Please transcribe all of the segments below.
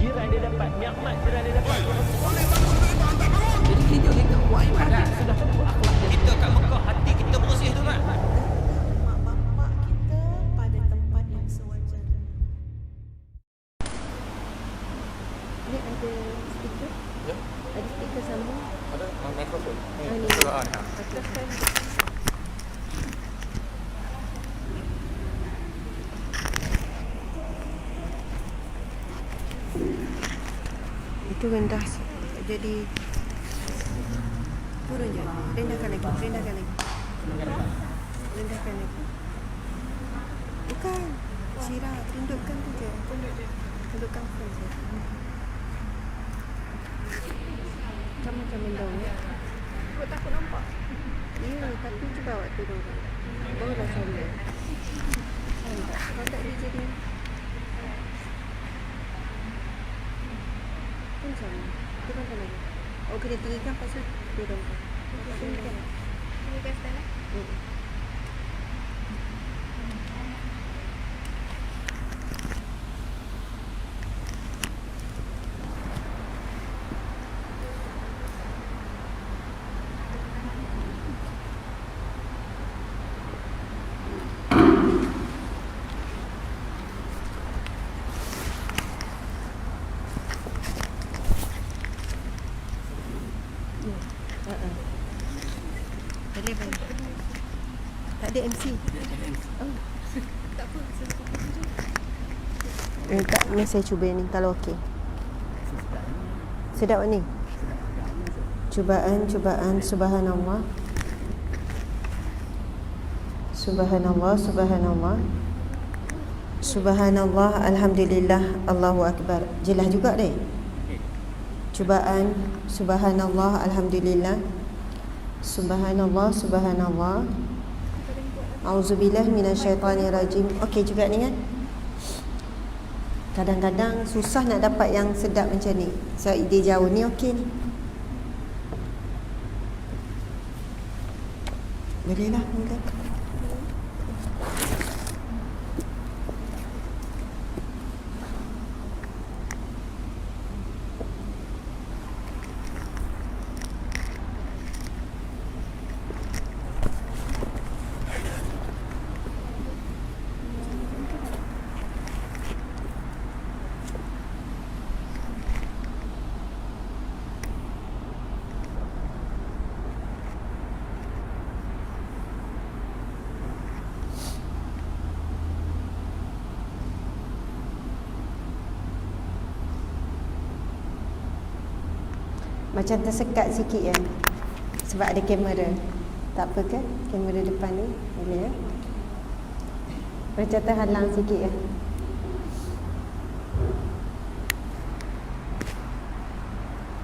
jiran dia dapat, nikmat jiran dia dapat. Jadi kita buat ibadat. Sudah tentu akhlak dia. Kita kat Mekah, hati kita bersih tu kan. Mak bapak kita pada tempat yang sewajarnya. Ni ada speaker? Ya, Ada speaker sambung? ada mikrofon. Ni. Quran. Itu rendah. Jadi turun je. Rendahkan lagi. Rendahkan lagi. Rendahkan lagi. Bukan. Syirah. Tundukkan tu je. Tundukkan phone je. Kamu macam mendong ya. Buat takut nampak. Ya, tapi cuba awak turunkan. Barulah sama. Faham tak? Kalau tak dia jadi pun sama. Turunkan lagi. Oh, kena tinggikan pasal turunkan. Turunkan. Ini kan stand eh? Boleh. Tak ada MC. Oh. Tak apa. Tak, ni saya cuba ni kalau okey. Sedap ni. Cubaan, subhanallah. Subhanallah, subhanallah. Subhanallah, alhamdulillah, Allahu akbar. Jelas juga deh. Cubaan, subhanallah, alhamdulillah. Subhanallah, subhanallah. Auzubillah minasyaitanirrajim. Okey juga ni kan? Kadang-kadang susah nak dapat yang sedap macam ni. So dia jauh ni okey ni. Boleh lah mula. Macam tersekat sikit ya. Sebab ada kamera. Tak apa kan? Kamera depan ni. Boleh ya. Macam terhalang sikit ya.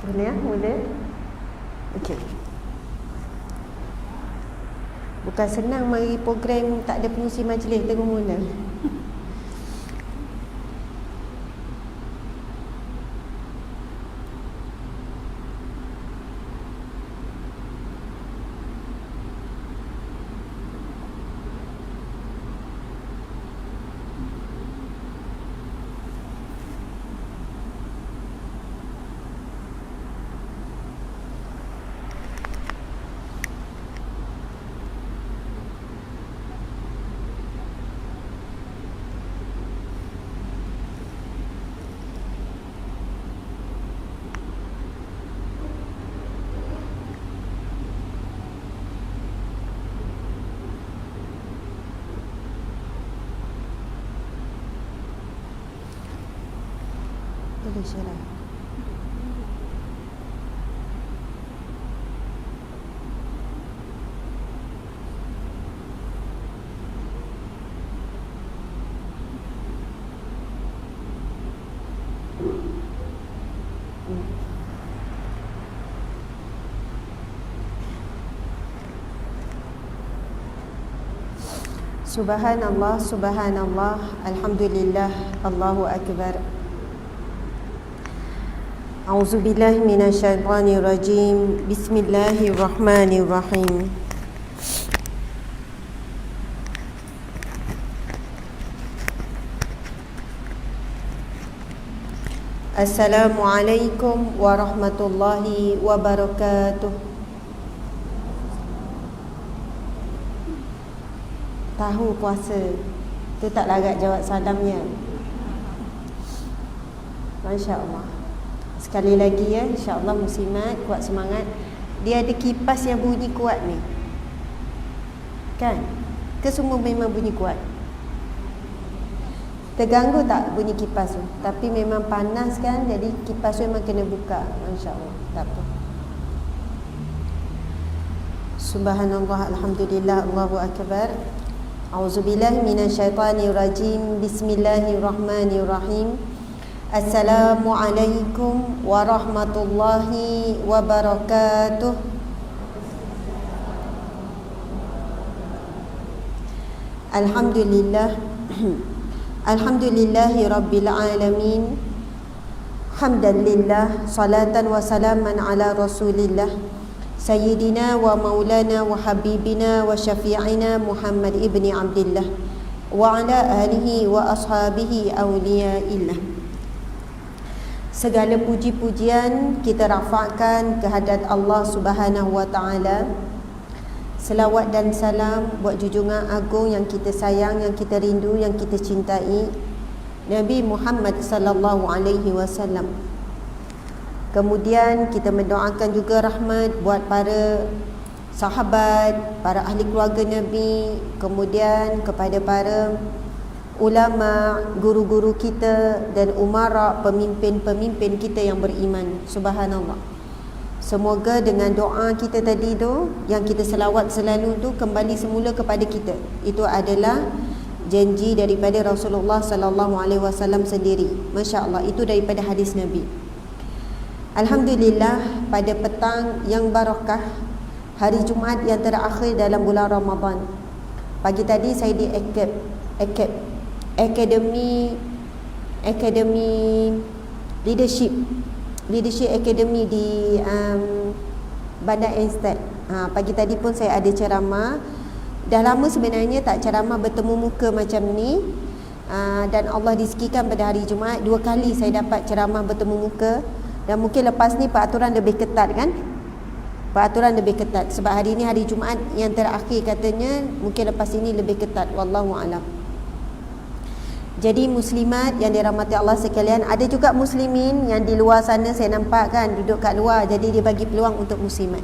Boleh ya? Boleh. Okey. Bukan senang mari program tak ada pengurusi majlis tengok mula. Boleh syarah. Subhanallah, subhanallah, alhamdulillah, Allahu akbar. A'udzubillahi minasyaitonirrajim. Bismillahirrahmanirrahim. Assalamualaikum warahmatullahi wabarakatuh. Tahu puasa tu tak larat jawab salamnya. Masya Allah. Sekali lagi ya, insya-Allah muslimat kuat semangat. Dia ada kipas yang bunyi kuat ni. Kan? Ke semua memang bunyi kuat? Terganggu tak bunyi kipas tu? Tapi memang panas kan, jadi kipas tu memang kena buka. Masya-Allah. Tak apa. Subhanallah, alhamdulillah, Allahu akbar. A'udzubillahi minasyaitonirrajim. Bismillahirrahmanirrahim. Assalamualaikum warahmatullahi wabarakatuh. Alhamdulillah. Alhamdulillahi rabbil alamin. Hamdan lillah, salatan wa salaman ala rasulillah Sayyidina wa maulana wa habibina wa syafi'ina Muhammad ibni Abdillah wa ala alihi wa ashabihi awliyaillah. Segala puji-pujian kita rafa'kan kehadrat Allah Subhanahu wa taala. Selawat dan salam buat junjungan agung yang kita sayang, yang kita rindu, yang kita cintai, Nabi Muhammad sallallahu alaihi wasallam. Kemudian kita mendoakan juga rahmat buat para sahabat, para ahli keluarga Nabi, kemudian kepada para ulama, guru-guru kita dan umara, pemimpin-pemimpin kita yang beriman. Subhanallah. Semoga dengan doa kita tadi tu, yang kita selawat selalu tu, kembali semula kepada kita. Itu adalah janji daripada Rasulullah sallallahu alaihi wasallam sendiri. Masya-Allah, itu daripada hadis Nabi. Alhamdulillah, pada petang yang barakah, hari Jumaat yang terakhir dalam bulan Ramadan. Pagi tadi saya di Akademi Leadership Academy di Bandar Einstein. Pagi tadi pun saya ada ceramah. Dah lama sebenarnya tak ceramah bertemu muka macam ni. Dan Allah disikikan pada hari Jumaat 2 kali saya dapat ceramah bertemu muka. Dan mungkin lepas ni peraturan lebih ketat kan? Peraturan lebih ketat sebab hari ni hari Jumaat yang terakhir katanya, mungkin lepas ini lebih ketat, wallahu alam. Jadi muslimat yang dirahmati Allah sekalian, ada juga muslimin yang di luar sana saya nampak kan duduk kat luar, jadi dia bagi peluang untuk muslimat.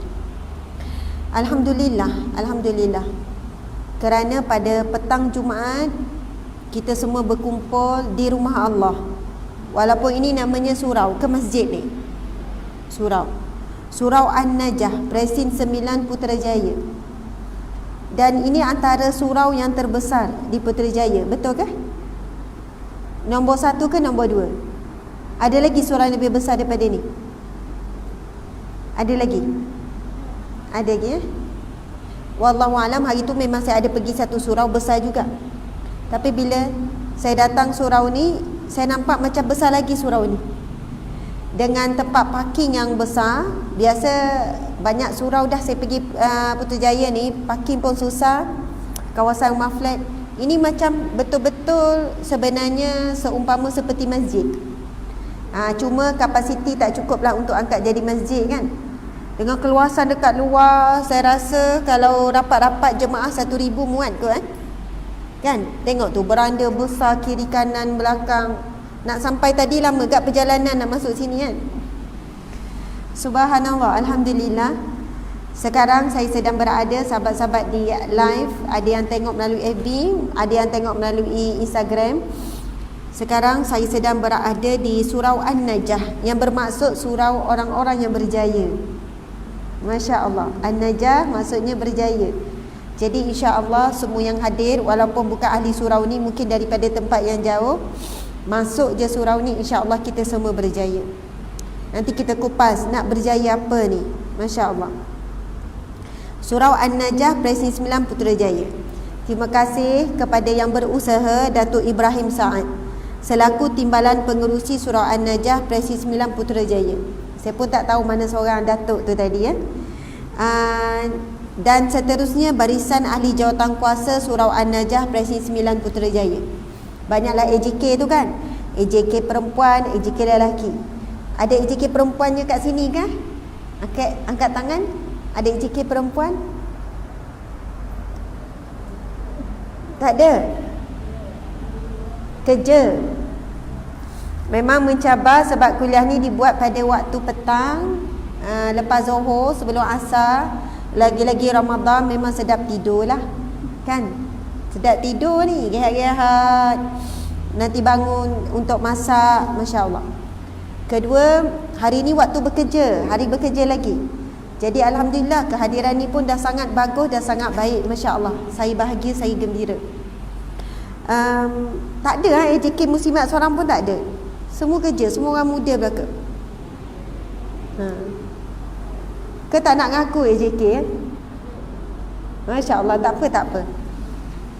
Alhamdulillah, alhamdulillah. Kerana pada petang Jumaat kita semua berkumpul di rumah Allah. Walaupun ini namanya surau ke masjid ni. Surau An-Najah, Presin 9 Putrajaya. Dan ini antara surau yang terbesar di Putrajaya, betul ke? Nombor 1 ke nombor 2? Ada lagi surau yang lebih besar daripada ni? Ada lagi? Ada lagi ya? Wallahualam, hari tu memang saya ada pergi satu surau besar juga. Tapi bila saya datang surau ni, saya nampak macam besar lagi surau ni. Dengan tempat parking yang besar. Biasa banyak surau dah saya pergi Putrajaya ni, parking pun susah. Kawasan rumah flat. Ini macam betul-betul sebenarnya seumpama seperti masjid. Cuma kapasiti tak cukup lah untuk angkat jadi masjid kan. Dengan keluasan dekat luar, saya rasa kalau rapat-rapat jemaah 1,000 muat kot kan. Tengok tu beranda besar kiri kanan belakang. Nak sampai tadi lama gak perjalanan nak masuk sini kan. Subhanallah, alhamdulillah. Sekarang saya sedang berada, sahabat-sahabat di live, ada yang tengok melalui FB, ada yang tengok melalui Instagram. Sekarang saya sedang berada di Surau An-Najah, yang bermaksud surau orang-orang yang berjaya. Masya Allah, An-Najah maksudnya berjaya. Jadi insya-Allah semua yang hadir, walaupun bukan ahli surau ni, mungkin daripada tempat yang jauh, masuk je surau ni, insya-Allah kita semua berjaya. Nanti kita kupas nak berjaya apa ni. Masya-Allah. Surau An-Najah, Presin 9 Putrajaya. Terima kasih kepada yang berusaha, Datuk Ibrahim Saad, selaku Timbalan Pengerusi Surau An-Najah, Presin 9 Putrajaya. Saya pun tak tahu mana seorang Datuk tu tadi ya. Dan seterusnya barisan ahli jawatankuasa Surau An-Najah, Presin 9 Putrajaya. Banyaklah AJK tu kan. AJK perempuan, AJK lelaki. Ada AJK perempuannya kat sini kah? Angkat tangan. Ada AJK perempuan? Tak ada. Kerja. Memang mencabar sebab kuliah ni dibuat pada waktu petang, lepas Zuhur, sebelum Asar. Lagi-lagi Ramadan memang sedap tidur lah. Kan? Sedap tidur ni, rehat-rehat. Nanti bangun untuk masak, Masya Allah. Kedua, hari ni waktu bekerja, hari bekerja lagi. Jadi Alhamdulillah kehadiran ni pun dah sangat bagus, dah sangat baik, Masya Allah. Saya bahagia, saya gembira. Tak ada AJK muslimat seorang pun tak ada. Semua kerja, semua orang muda belaka. Ke tak nak ngaku AJK ya? Masya Allah, tak apa.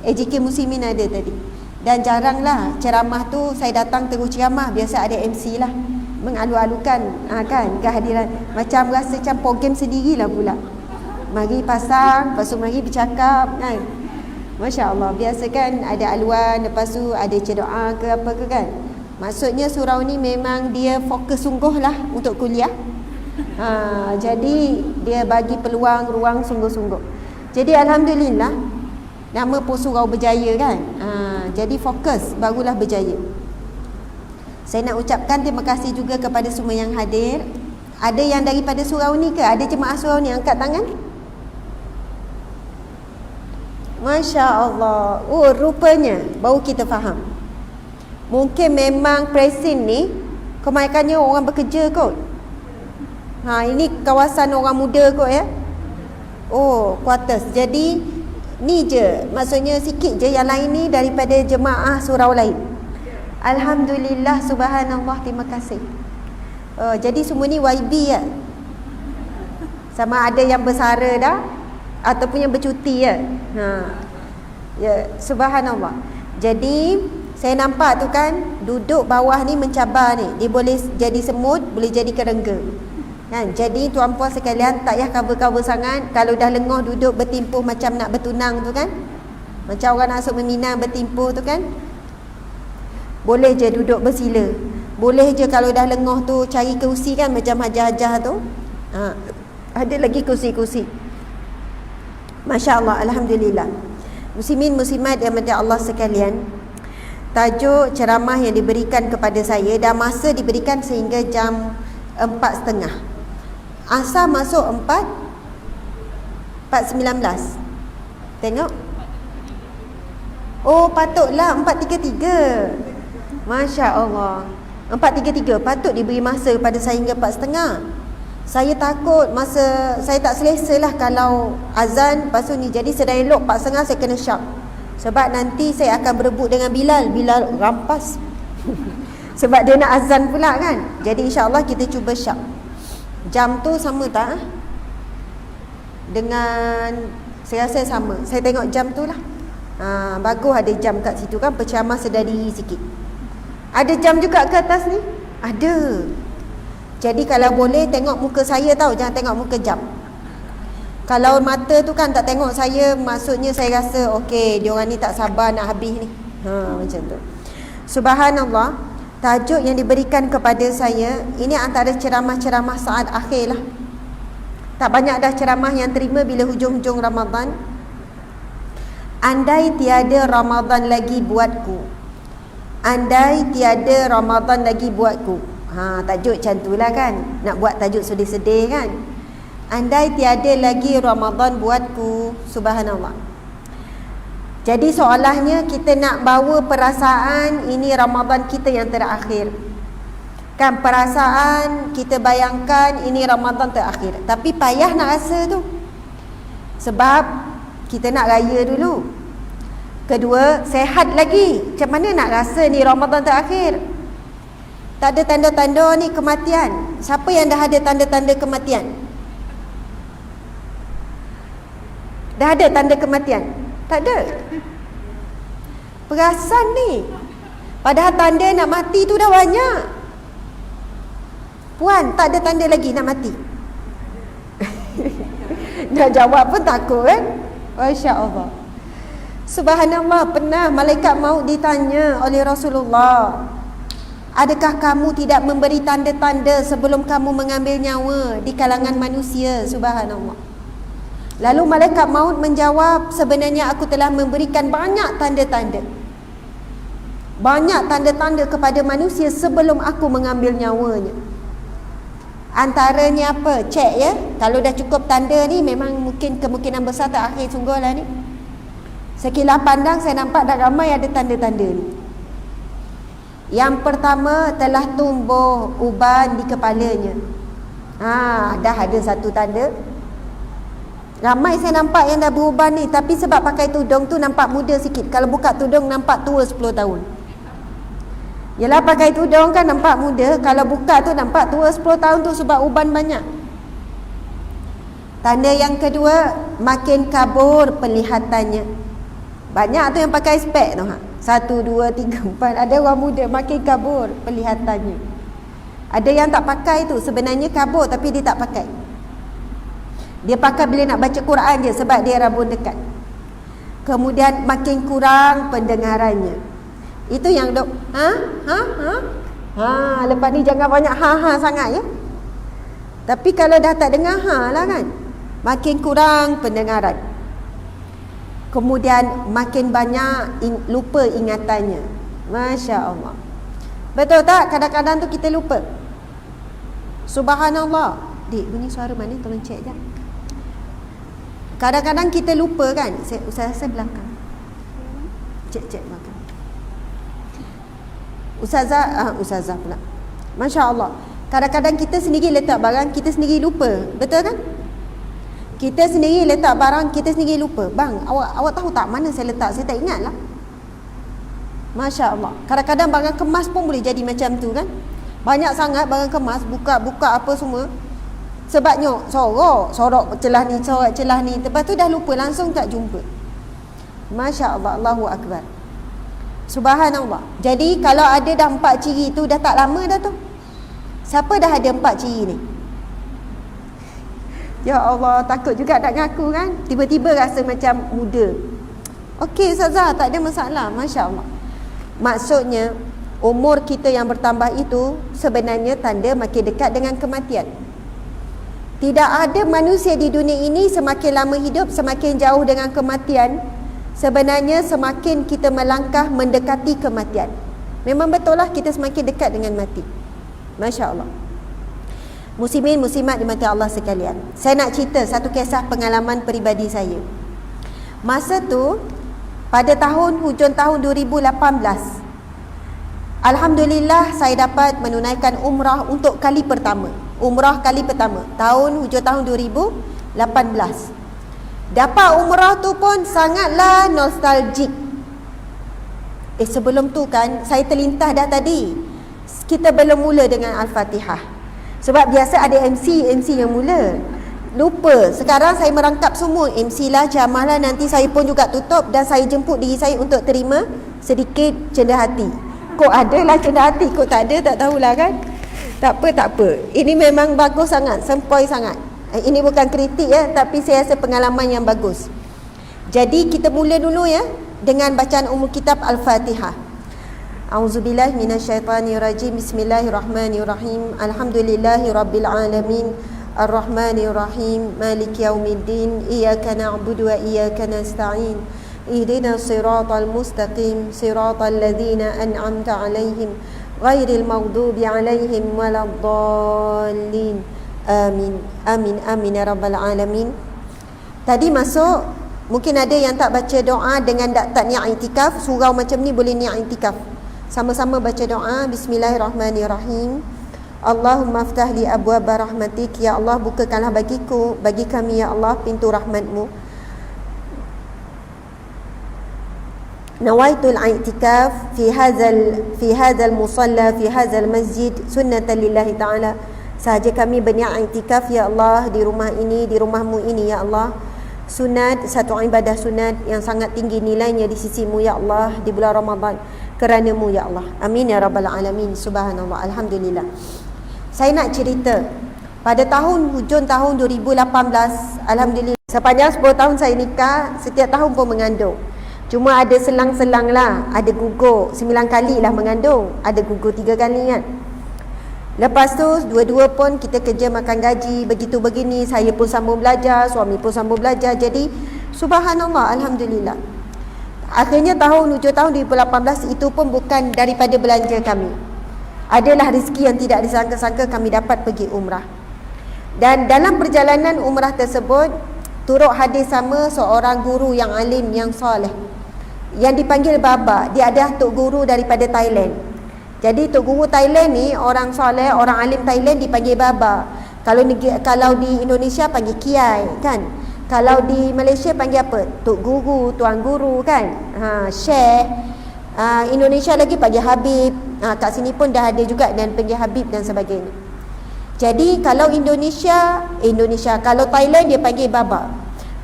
AJK muslimin ada tadi. Dan jaranglah ceramah tu saya datang terus ceramah. Biasa ada MC lah, mengalu-alukan kan kehadiran. Macam rasa macam program sendirilah pula. Mari pasang, lepas tu mari bercakap kan. Masya Allah, biasa kan ada aluan, lepas tu ada doa ke apa ke kan. Maksudnya surau ni memang dia fokus sungguh lah untuk kuliah. Jadi dia bagi peluang, ruang sungguh-sungguh. Jadi Alhamdulillah, nama pun surau berjaya kan. Jadi fokus, barulah berjaya. Saya nak ucapkan terima kasih juga kepada semua yang hadir. Ada yang daripada surau ni ke? Ada jemaah surau ni angkat tangan? Masya Allah. Oh, rupanya baru kita faham. Mungkin memang Presin ni kebanyakannya orang bekerja kot. Ini kawasan orang muda kot ya. Oh, quarters. Jadi ni je, maksudnya sikit je. Yang lain ni daripada jemaah surau lain. Alhamdulillah, subhanallah, terima kasih. Jadi semua ni YB ya. Sama ada yang bersara dah ataupun yang bercuti ya. Ya, subhanallah. Jadi saya nampak tu kan, duduk bawah ni mencabar ni. Dia boleh jadi semut, boleh jadi kerengga. Kan? Jadi tuan puan sekalian, tak payah cover-cover sangat. Kalau dah lengoh duduk bertimpuh macam nak bertunang tu kan, macam orang nak masuk meminang bertimpuh tu kan, boleh je duduk bersila. Boleh je kalau dah lengoh tu cari kerusi kan, macam hajah-hajah tu. Ada lagi kursi-kursi. Masya Allah, Alhamdulillah. Muslimin muslimat yang dirahmati Allah sekalian, tajuk ceramah yang diberikan kepada saya dah masa diberikan sehingga jam 4.30. Asar masuk 4.19. Tengok. Oh, patutlah 4.33. Masya Allah. 4.33 patut diberi masa kepada saya hingga 4.30. Saya takut masa saya tak selesa lah kalau azan lepas tu ni. Jadi sedang elok 4.30 saya kena syak. Sebab nanti saya akan berebut dengan Bilal rampas. Sebab dia nak azan pula kan. Jadi insyaAllah kita cuba syak. Jam tu sama tak? Dengan saya rasa sama. Saya tengok jam tu lah. Bagus ada jam kat situ kan. Penceramah sedar diri sikit. Ada jam juga ke atas ni? Ada. Jadi kalau boleh tengok muka saya tau, jangan tengok muka jam. Kalau mata tu kan tak tengok saya, maksudnya saya rasa okey, dia orang ni tak sabar nak habis ni. Macam tu. Subhanallah, tajuk yang diberikan kepada saya ini antara ceramah-ceramah saat akhir lah. Tak banyak dah ceramah yang terima bila hujung-hujung Ramadan. Andai tiada Ramadan lagi buatku. Andai tiada Ramadan lagi buatku. Tajuk macam tu lah kan. Nak buat tajuk sedih-sedih kan. Andai tiada lagi Ramadan buatku. Subhanallah. Jadi soalannya kita nak bawa perasaan ini Ramadan kita yang terakhir. Kan perasaan kita bayangkan ini Ramadan terakhir. Tapi payah nak rasa tu. Sebab kita nak raya dulu. Kedua, sehat lagi. Macam mana nak rasa ni Ramadan terakhir? Tak ada tanda-tanda ni kematian. Siapa yang dah ada tanda-tanda kematian? Dah ada tanda kematian? Tak ada. Perasan ni. Padahal tanda nak mati tu dah banyak. Puan, tak ada tanda lagi nak mati. Nak jawab pun takut kan? Masya Allah. Subhanallah, pernah malaikat maut ditanya oleh Rasulullah, Adakah kamu tidak memberi tanda-tanda sebelum kamu mengambil nyawa di kalangan manusia? Subhanallah. Lalu malaikat maut menjawab, sebenarnya aku telah memberikan banyak tanda-tanda. Banyak tanda-tanda kepada manusia sebelum aku mengambil nyawanya. Antaranya apa? Cek ya. Kalau dah cukup tanda ni, memang mungkin kemungkinan besar tak akhir sungguh lah ni. Sekilas pandang saya nampak dah ramai ada tanda-tanda ni. Yang pertama, telah tumbuh uban di kepalanya. Dah ada satu tanda. Ramai saya nampak yang dah beruban ni, tapi sebab pakai tudung tu nampak muda sikit. Kalau buka tudung nampak tua 10 tahun. Yalah, pakai tudung kan nampak muda, kalau buka tu nampak tua 10 tahun tu sebab uban banyak. Tanda yang kedua, makin kabur penglihatannya. Banyak tu yang pakai spek tu. 1, 2, 3, 4. Ada orang muda makin kabur penglihatannya. Ada yang tak pakai tu, sebenarnya kabur tapi dia tak pakai. Dia pakai bila nak baca Quran je sebab dia rabun dekat. Kemudian makin kurang pendengarannya. Itu yang dok. Lepas ni jangan banyak sangat ya. Tapi kalau dah tak dengar lah kan, makin kurang pendengaran. Kemudian makin banyak lupa ingatannya. Masya Allah. Betul tak? Kadang-kadang tu kita lupa. Subhanallah. Dik, bunyi suara mana? Tolong cek je. Kadang-kadang kita lupa kan. Ustazah belakang. Cek belakang. Ustazah pula. Masya Allah. Kadang-kadang kita sendiri letak barang, kita sendiri lupa. Betul kan? Kita sendiri letak barang, kita sendiri lupa. Bang, awak tahu tak mana saya letak? Saya tak ingat lah. Masya Allah. Kadang-kadang barang kemas pun boleh jadi macam tu kan. Banyak sangat barang kemas, buka apa semua. Sebabnya sorok celah ni, sorok celah ni. Lepas tu dah lupa, langsung tak jumpa. Masya Allah, Allahu Akbar. Subhanallah. Jadi kalau ada dah 4 ciri tu, dah tak lama dah tu. Siapa dah ada 4 ciri ni? Ya Allah, takut juga nak ngaku kan. Tiba-tiba rasa macam muda. Okey Ustazah, tak ada masalah. Masya Allah. Maksudnya umur kita yang bertambah itu sebenarnya tanda makin dekat dengan kematian. Tidak ada manusia di dunia ini semakin lama hidup, semakin jauh dengan kematian. Sebenarnya semakin kita melangkah mendekati kematian. Memang betul lah kita semakin dekat dengan mati. Masya Allah. Muslimin, muslimat dimati Allah sekalian. Saya nak cerita satu kisah pengalaman peribadi saya. Masa tu, pada hujung tahun 2018, Alhamdulillah saya dapat menunaikan umrah untuk kali pertama. Umrah kali pertama, hujung tahun 2018. Dapat umrah tu pun sangatlah nostalgik. Sebelum tu kan saya terlintas dah tadi. Kita belum mula dengan Al-Fatihah. Sebab biasa ada MC yang mula. Lupa. Sekarang saya merangkap semua. MC lah, ceramah lah. Nanti saya pun juga tutup dan saya jemput diri saya untuk terima sedikit cendah hati. Kok ada lah cendah hati, kok tak ada, tak tahulah kan. Tak apa. Ini memang bagus sangat, sempoi sangat. Ini bukan kritik ya, tapi saya rasa pengalaman yang bagus. Jadi kita mula dulu ya dengan bacaan umum kitab Al-Fatihah. A'udzubillahi minasyaitanirrajim. Bismillahirrahmanirrahim. Alhamdulillahirabbil alamin. Ar-Rahmanirrahim. Maliki yaumiddin. Iyyaka na'budu wa iyyaka nasta'in. Ihdinas siratal mustaqim. Siratal ladzina an'amta 'alaihim ghairil maghdubi 'alaihim waladdallin. Amin ya rabbal alamin. Tadi masuk, mungkin ada yang tak baca doa dengan tak niat iktikaf. Surau macam ni boleh niat iktikaf. Sama-sama baca doa. Bismillahirrahmanirrahim. Allahumma aftah li abwab rahmatik. Ya Allah, bukakanlah bagi kami ya Allah pintu rahmatmu. Nawaitul i'tikaf fi hadzal musalla fi hadzal masjid sunnatan lillahi ta'ala. Sahaja kami berniat i'tikaf ya Allah di rumah ini, di rumahmu ini ya Allah. Sunat, satu ibadah sunat yang sangat tinggi nilainya di sisimu ya Allah di bulan Ramadan, kerana-Mu ya Allah. Amin ya rabbal alamin. Subhanallah, alhamdulillah. Saya nak cerita pada hujung tahun 2018, alhamdulillah, sepanjang 10 tahun saya nikah, setiap tahun pun mengandung. Cuma ada selang-selang lah, ada gugur 9 kali lah mengandung, ada gugur 3 kali kan. Lepas tu dua-dua pun kita kerja makan gaji, begitu begini, saya pun sambung belajar, suami pun sambung belajar. Jadi subhanallah, alhamdulillah. Akhirnya hujung tahun 2018 itu pun bukan daripada belanja kami. Adalah rezeki yang tidak disangka-sangka kami dapat pergi umrah. Dan dalam perjalanan umrah tersebut turut hadir sama seorang guru yang alim, yang soleh, yang dipanggil Baba. Dia adalah tok guru daripada Thailand. Jadi tok guru Thailand ni orang soleh, orang alim Thailand dipanggil Baba. Kalau di Indonesia panggil Kiai kan. Kalau di Malaysia panggil apa? Tok guru, tuan guru kan. Syekh. Indonesia lagi panggil Habib. Kat sini pun dah ada juga dan panggil Habib dan sebagainya. Jadi kalau Indonesia, kalau Thailand dia panggil Baba.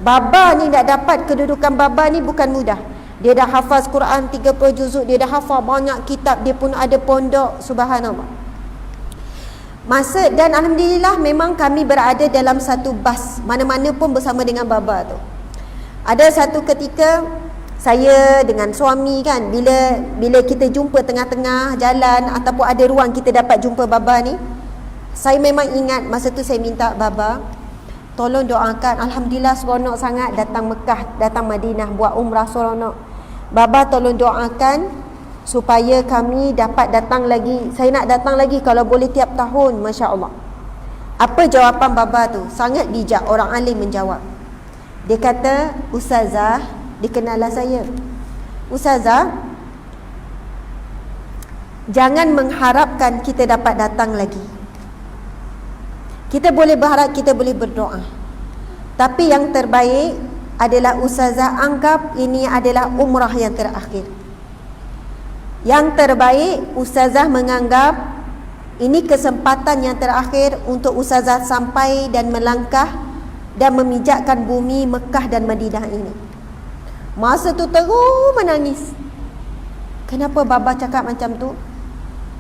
Baba ni nak dapat kedudukan Baba ni bukan mudah. Dia dah hafaz Quran 30 juzuk, dia dah hafal banyak kitab, dia pun ada pondok, subhanallah. Dan alhamdulillah memang kami berada dalam satu bas, mana-mana pun bersama dengan Baba tu. Ada satu ketika saya dengan suami kan, bila kita jumpa tengah-tengah jalan ataupun ada ruang kita dapat jumpa Baba ni, saya memang ingat masa tu saya minta Baba, tolong doakan, alhamdulillah seronok sangat datang Mekah, datang Madinah buat umrah seronok. Baba tolong doakan supaya kami dapat datang lagi. Saya nak datang lagi kalau boleh tiap tahun, masya-Allah. Apa jawapan Baba tu? Sangat bijak, orang alim menjawab. Dia kata, Ustazah, dikenalah saya. Ustazah, jangan mengharapkan kita dapat datang lagi. Kita boleh berharap, kita boleh berdoa. Tapi yang terbaik adalah Ustazah anggap ini adalah umrah yang terakhir. Yang terbaik Ustazah menganggap ini kesempatan yang terakhir untuk Ustazah sampai dan melangkah dan memijakkan bumi Mekah dan Madinah ini. Masa tu terus menangis. Kenapa Baba cakap macam tu?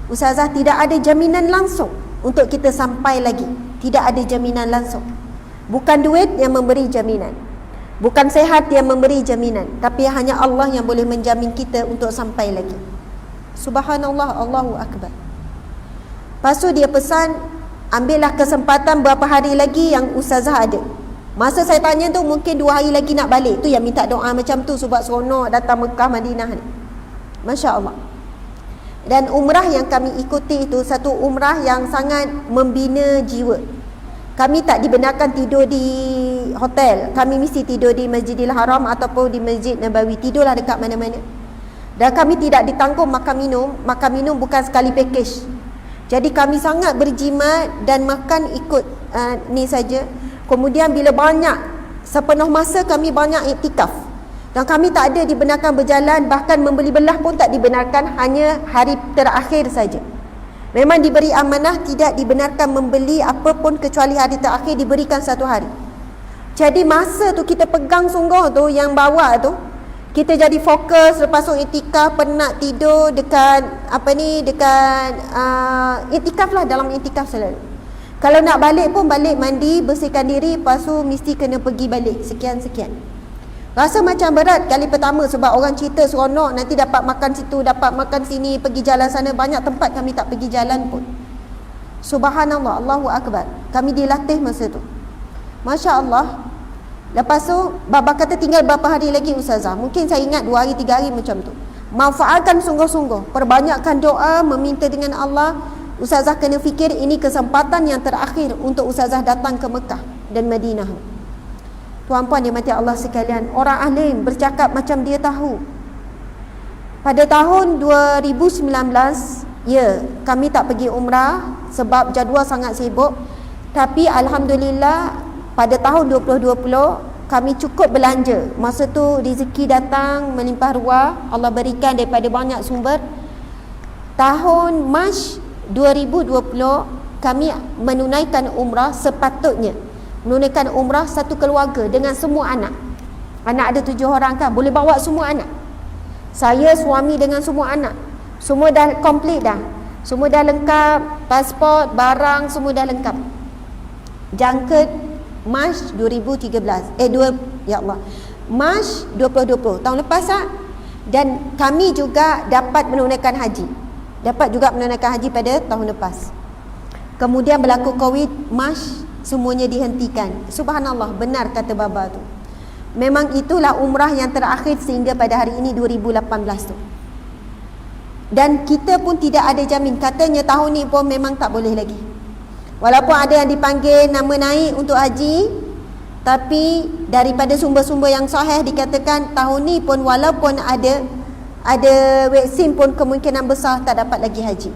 Ustazah, tidak ada jaminan langsung untuk kita sampai lagi. Tidak ada jaminan langsung. Bukan duit yang memberi jaminan, bukan sehat yang memberi jaminan, tapi hanya Allah yang boleh menjamin kita untuk sampai lagi. Subhanallah, Allahu Akbar. Lepas tu dia pesan, ambillah kesempatan berapa hari lagi yang Ustazah ada. Masa saya tanya tu mungkin 2 hari lagi nak balik. Tu yang minta doa macam tu sebab seronok datang Mekah Madinah ni. Masya Allah. Dan umrah yang kami ikuti itu satu umrah yang sangat membina jiwa. Kami tak dibenarkan tidur di hotel. Kami mesti tidur di Masjidil Haram ataupun di Masjid Nabawi. Tidurlah dekat mana-mana. Dan kami tidak ditanggung makan minum. Makan minum bukan sekali package. Jadi kami sangat berjimat dan makan ikut ni saja. Kemudian bila banyak, sepenuh masa kami banyak iktikaf. Dan kami tak ada dibenarkan berjalan, bahkan membeli belah pun tak dibenarkan, hanya hari terakhir saja. Memang diberi amanah, tidak dibenarkan membeli apa pun kecuali hari terakhir, diberikan 1 hari. Jadi masa tu kita pegang sungguh tu, yang bawa tu, kita jadi fokus. Lepas tu iktikaf, penat tidur dekat iktikaf lah, dalam iktikaf selalu. Kalau nak balik pun balik mandi, bersihkan diri, lepas tu mesti kena pergi balik sekian-sekian. Rasa macam berat kali pertama sebab orang cerita seronok, nanti dapat makan situ, dapat makan sini, pergi jalan sana. Banyak tempat kami tak pergi jalan pun. Subhanallah, Allahu Akbar. Kami dilatih masa tu, Masya Allah. Lepas tu Baba kata tinggal berapa hari lagi Ustazah. Mungkin saya ingat 2 hari 3 hari macam tu. Manfaatkan sungguh-sungguh, perbanyakkan doa, meminta dengan Allah. Ustazah kena fikir ini kesempatan yang terakhir untuk Ustazah datang ke Mekah dan Madinah. Tuan-puan yang mati Allah sekalian, orang alim bercakap macam dia tahu. Pada tahun 2019, ya, kami tak pergi umrah sebab jadual sangat sibuk. Tapi alhamdulillah pada tahun 2020 kami cukup belanja. Masa tu rezeki datang melimpah ruah, Allah berikan daripada banyak sumber. Tahun Mac 2020 kami menunaikan umrah sepatutnya. Menunaikan umrah satu keluarga dengan semua anak. Anak ada 7 orang kan, boleh bawa semua anak. Saya, suami dengan semua anak. Semua dah komplit dah. Semua dah lengkap, pasport, barang semua dah lengkap. Jangka Mac 2013. Ya Allah. Mac 2020 tahun lepas tak? Dan kami juga dapat menunaikan haji. Dapat juga menunaikan haji pada tahun lepas. Kemudian berlaku Covid, Mac semuanya dihentikan. Subhanallah, benar kata Baba tu. Memang itulah umrah yang terakhir sehingga pada hari ini 2018 tu. Dan kita pun tidak ada jamin. Katanya tahun ni pun memang tak boleh lagi. Walaupun ada yang dipanggil nama naik untuk haji, tapi daripada sumber-sumber yang sahih dikatakan tahun ni pun walaupun ada vaksin pun kemungkinan besar tak dapat lagi haji.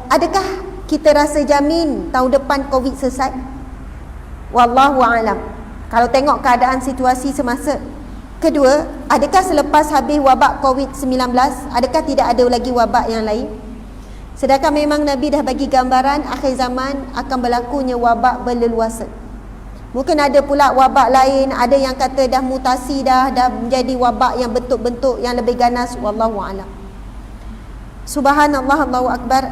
Adakah kita rasa jamin tahun depan Covid selesai? Wallahu a'lam. Kalau tengok keadaan situasi semasa. Kedua, adakah selepas habis wabak Covid-19, adakah tidak ada lagi wabak yang lain? Sedangkan memang Nabi dah bagi gambaran akhir zaman akan berlakunya wabak berleluasa. Mungkin ada pula wabak lain, ada yang kata dah mutasi dah menjadi wabak yang bentuk-bentuk yang lebih ganas. Wallahu a'lam. Subhanallah, Allahu akbar.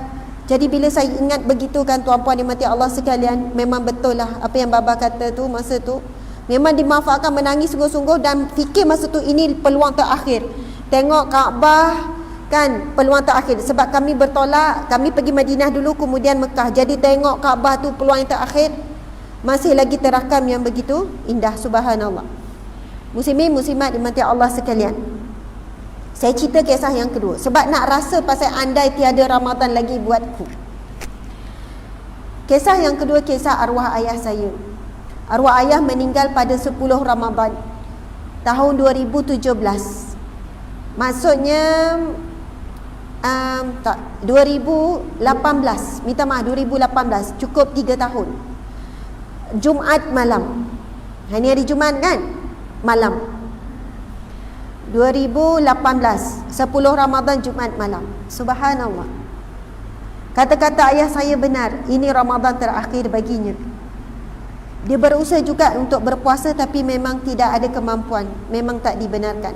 Jadi bila saya ingat begitu kan tuan-puan dimati Allah sekalian, memang betul lah apa yang Baba kata tu masa tu. Memang dimanfaatkan, menangis sungguh-sungguh dan fikir masa tu ini peluang terakhir. Tengok Kaabah kan, peluang terakhir. Sebab kami bertolak, kami pergi Madinah dulu kemudian Mekah. Jadi tengok Kaabah tu peluang yang terakhir, masih lagi terakam yang begitu indah. Subhanallah. Muslimin muslimat dimati Allah sekalian, saya cerita kisah yang kedua sebab nak rasa pasal andai tiada Ramadan lagi buatku. Kisah yang kedua, kisah arwah ayah saya. Arwah ayah meninggal pada 10 Ramadan tahun 2017. Maksudnya 2018. Minta maaf, 2018. Cukup 3 tahun. Jumaat malam. Ini hari Jumaat kan? Malam 2018, 10 Ramadan, Jumaat malam. Subhanallah. Kata-kata ayah saya benar. Ini Ramadan terakhir baginya. Dia berusaha juga untuk berpuasa tapi memang tidak ada kemampuan. Memang tak dibenarkan.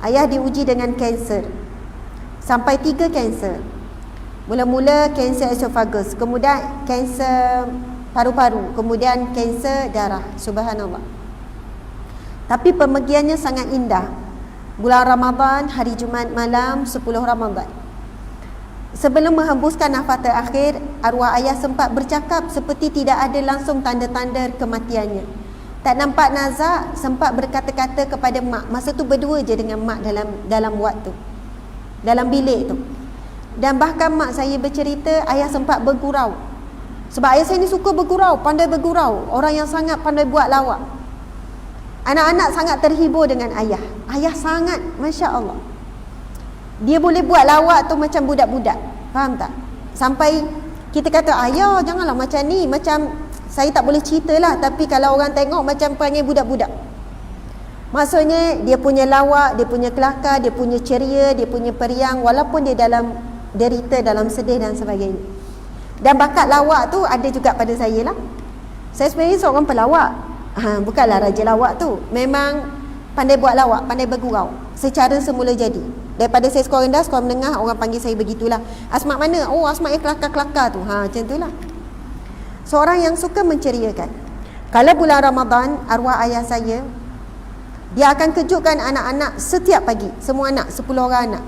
Ayah diuji dengan kanser. Sampai 3 kanser. Mula-mula kanser esophagus, kemudian kanser paru-paru, kemudian kanser darah. Subhanallah. Tapi pemergiannya sangat indah. Bulan Ramadan, hari Jumaat malam, 10 Ramadan. Sebelum menghembuskan nafas terakhir, arwah ayah sempat bercakap seperti tidak ada langsung tanda-tanda kematiannya. Tak nampak nazak, sempat berkata-kata kepada mak. Masa tu berdua je dengan mak dalam wad tu, dalam bilik tu. Dan bahkan mak saya bercerita, ayah sempat bergurau. Sebab ayah saya ni suka bergurau, pandai bergurau. Orang yang sangat pandai buat lawak. Anak-anak sangat terhibur dengan ayah. Ayah sangat, Masya Allah. Dia boleh buat lawak tu macam budak-budak. Faham tak? Sampai kita kata, ayah janganlah macam ni. Macam saya tak boleh cerita lah, tapi kalau orang tengok macam panggil budak-budak. Maksudnya dia punya lawak, dia punya kelakar, dia punya ceria, dia punya periang, walaupun dia dalam derita, dalam sedih dan sebagainya. Dan bakat lawak tu ada juga pada saya lah. Saya sebenarnya seorang pelawak. Bukanlah raja lawak tu. Memang pandai buat lawak, pandai bergurau secara semula jadi. Daripada saya sekolah rendah, sekolah menengah, orang panggil saya begitulah. Asmat mana? Oh, Asmat yang kelakar-kelakar tu. Macam itulah. Seorang yang suka menceriakan. Kalau bulan Ramadan, arwah ayah saya, dia akan kejutkan anak-anak setiap pagi. Semua anak, 10 orang anak.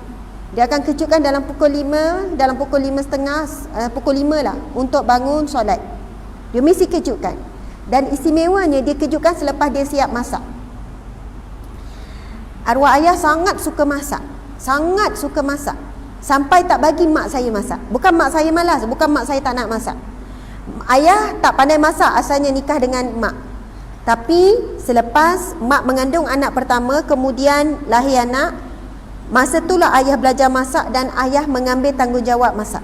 Dia akan kejutkan dalam pukul 5, dalam pukul 5.30, pukul 5 lah, untuk bangun solat. Dia mesti kejutkan. Dan istimewanya dia kejutkan selepas dia siap masak. Arwah ayah sangat suka masak. Sangat suka masak. Sampai tak bagi mak saya masak. Bukan mak saya malas, bukan mak saya tak nak masak. Ayah tak pandai masak, asalnya nikah dengan mak. Tapi selepas mak mengandung anak pertama, kemudian lahir anak, masa itulah ayah belajar masak dan ayah mengambil tanggungjawab masak.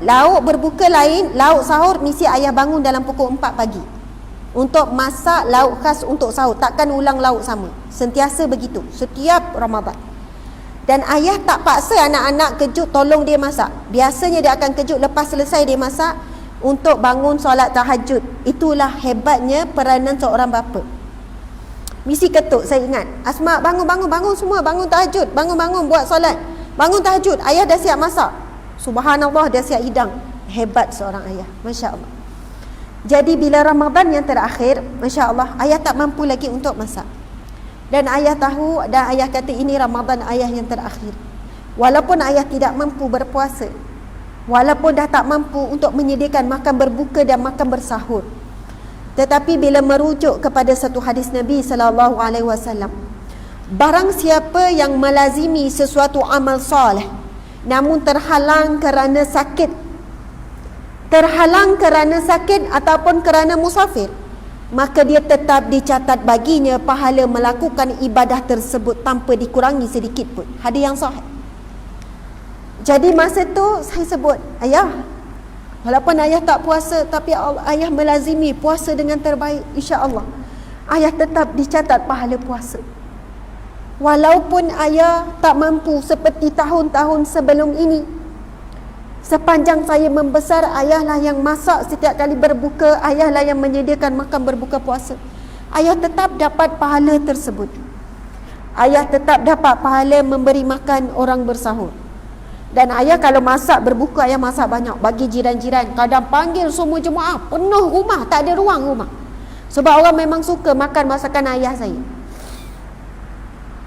Lauk berbuka lain, lauk sahur mesti ayah bangun dalam pukul 4 pagi untuk masak lauk khas untuk sahur. Takkan ulang lauk sama. Sentiasa begitu setiap Ramadan. Dan ayah tak paksa anak-anak kejut tolong dia masak. Biasanya dia akan kejut lepas selesai dia masak untuk bangun solat tahajud. Itulah hebatnya peranan seorang bapa. Mesti ketuk, saya ingat. Asma, bangun semua, bangun tahajud, bangun buat solat. Bangun tahajud, ayah dah siap masak. Subhanallah, dah siap hidang. Hebat seorang ayah, Masya Allah. Jadi bila Ramadan yang terakhir, Masya Allah, ayah tak mampu lagi untuk masak. Dan ayah tahu, dan ayah kata ini Ramadan ayah yang terakhir. Walaupun ayah tidak mampu berpuasa, walaupun dah tak mampu untuk menyediakan makan berbuka dan makan bersahur, tetapi bila merujuk kepada satu hadis Nabi SAW, barang siapa yang melazimi sesuatu amal soleh namun terhalang kerana sakit ataupun kerana musafir, maka dia tetap dicatat baginya pahala melakukan ibadah tersebut tanpa dikurangi sedikit pun. Hadis yang sahih. Jadi masa tu saya sebut, ayah, walaupun ayah tak puasa, tapi ayah melazimi puasa dengan terbaik, insya-Allah ayah tetap dicatat pahala puasa. Walaupun ayah tak mampu seperti tahun-tahun sebelum ini, sepanjang saya membesar, ayahlah yang masak setiap kali berbuka, ayahlah yang menyediakan makan berbuka puasa. Ayah tetap dapat pahala tersebut. Ayah tetap dapat pahala memberi makan orang bersahur. Dan ayah kalau masak berbuka, ayah masak banyak bagi jiran-jiran. Kadang panggil semua jemaah, penuh rumah, tak ada ruang rumah. Sebab orang memang suka makan masakan ayah saya.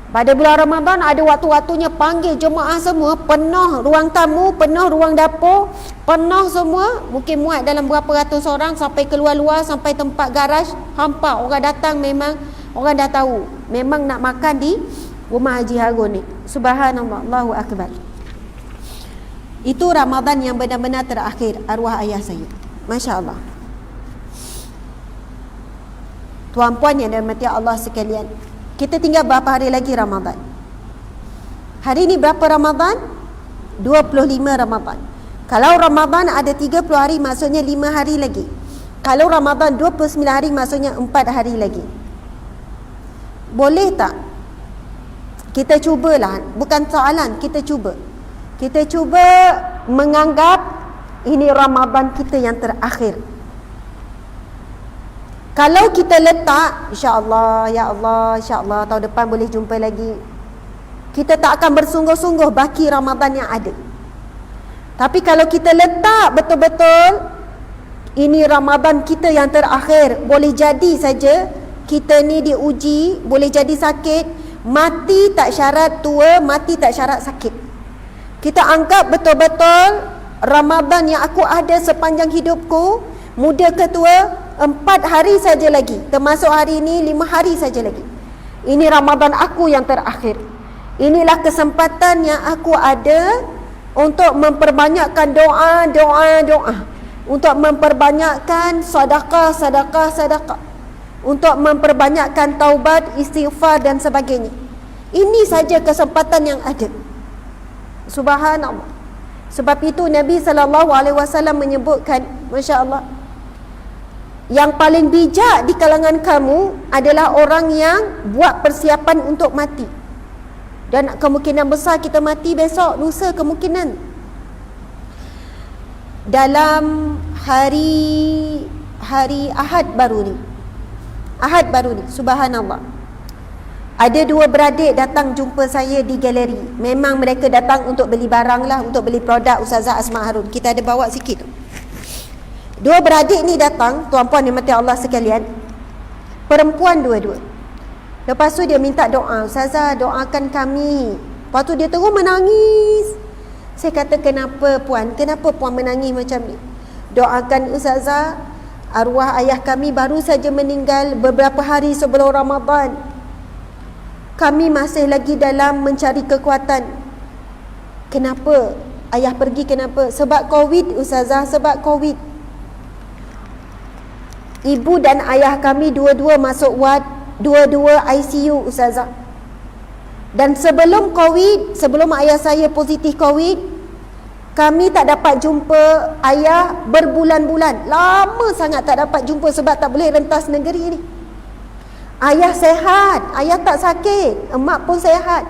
Pada bulan Ramadan ada waktu-waktunya panggil jemaah semua, penuh ruang tamu, penuh ruang dapur, penuh semua, mungkin muat dalam berapa ratus orang, sampai keluar-luar, sampai tempat garaj, hampa orang datang. Memang orang dah tahu memang nak makan di rumah Haji Harun ni. Subhanallah, Allahu Akbar. Itu Ramadan yang benar-benar terakhir arwah ayah saya. Masya Allah. Tuan-puan yang dirahmati Allah sekalian, kita tinggal berapa hari lagi Ramadan? Hari ni berapa Ramadan? 25 Ramadan. Kalau Ramadan ada 30 hari, maksudnya 5 hari lagi. Kalau Ramadan 29 hari, maksudnya 4 hari lagi. Boleh tak? Kita cubalah. Bukan soalan, kita cuba. Kita cuba menganggap ini Ramadan kita yang terakhir. Kalau kita letak, insya-Allah, ya Allah, insya-Allah tahun depan boleh jumpa lagi, kita tak akan bersungguh-sungguh baki Ramadan yang ada. Tapi kalau kita letak betul-betul ini Ramadan kita yang terakhir, boleh jadi saja kita ni diuji, boleh jadi sakit, mati tak syarat tua, mati tak syarat sakit. Kita anggap betul-betul Ramadan yang aku ada sepanjang hidupku, muda ke tua, 4 hari saja lagi, termasuk hari ini 5 hari saja lagi. Ini Ramadan aku yang terakhir. Inilah kesempatan yang aku ada untuk memperbanyakkan doa, untuk memperbanyakkan sedekah, untuk memperbanyakkan taubat, istighfar dan sebagainya. Ini saja kesempatan yang ada. Subhanallah. Sebab itu Nabi SAW menyebutkan, masya-Allah, yang paling bijak di kalangan kamu adalah orang yang buat persiapan untuk mati. Dan kemungkinan besar kita mati besok, lusa kemungkinan. Dalam hari Ahad baru ni, subhanallah, ada 2 beradik datang jumpa saya di galeri. Memang mereka datang untuk beli barang lah, untuk beli produk Ustazah Asma Harun. Kita ada bawa sikit tu. 2 beradik ni datang, tuan-puan dimati Allah sekalian, perempuan dua-dua. Lepas tu dia minta doa, Ustazah doakan kami. Lepas tu dia terus menangis. Saya kata, kenapa puan? Kenapa puan menangis macam ni? Doakan Ustazah, arwah ayah kami baru saja meninggal beberapa hari sebelum Ramadan. Kami masih lagi dalam mencari kekuatan. Kenapa ayah pergi? Kenapa? Sebab Covid Ustazah, sebab Covid. Ibu dan ayah kami dua-dua masuk ward, dua-dua ICU Ustazah. Dan sebelum Covid, sebelum ayah saya positif Covid, kami tak dapat jumpa ayah berbulan-bulan. Lama sangat tak dapat jumpa sebab tak boleh rentas negeri ni. Ayah sehat, ayah tak sakit, emak pun sehat.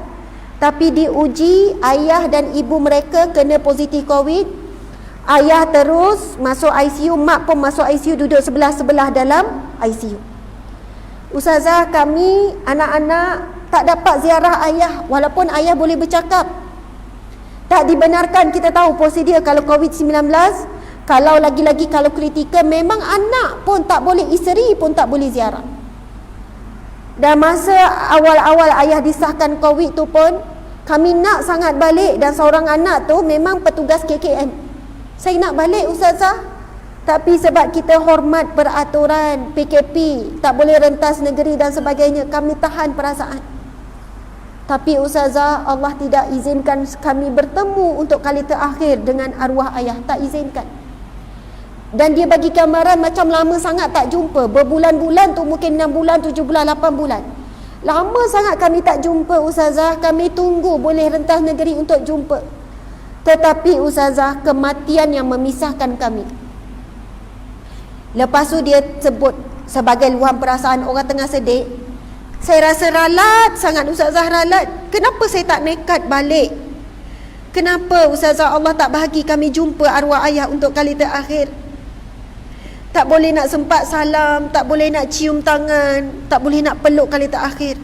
Tapi diuji, ayah dan ibu mereka kena positif Covid. Ayah terus masuk ICU, mak pun masuk ICU, duduk sebelah-sebelah dalam ICU. Ustazah, kami anak-anak tak dapat ziarah ayah, walaupun ayah boleh bercakap. Tak dibenarkan, kita tahu prosedur kalau COVID-19, Kalau lagi-lagi kalau kritikal, memang anak pun tak boleh, isteri pun tak boleh ziarah. Dan masa awal-awal ayah disahkan COVID tu pun, kami nak sangat balik, dan seorang anak tu memang petugas KKM. Saya nak balik Ustazah, tapi sebab kita hormat peraturan PKP, tak boleh rentas negeri dan sebagainya, kami tahan perasaan. Tapi Ustazah, Allah tidak izinkan kami bertemu untuk kali terakhir dengan arwah ayah, tak izinkan. Dan dia bagi gambaran macam lama sangat tak jumpa, berbulan-bulan tu, mungkin 6 bulan, 7 bulan, 8 bulan. Lama sangat kami tak jumpa Ustazah. Kami tunggu boleh rentas negeri untuk jumpa. Tetapi Ustazah, kematian yang memisahkan kami. Lepas tu dia sebut sebagai luahan perasaan orang tengah sedih. Saya rasa ralat sangat Ustazah, ralat. Kenapa saya tak nekat balik? Kenapa Ustazah Allah tak bahagi kami jumpa arwah ayah untuk kali terakhir? Tak boleh nak sempat salam, tak boleh nak cium tangan, tak boleh nak peluk kali terakhir.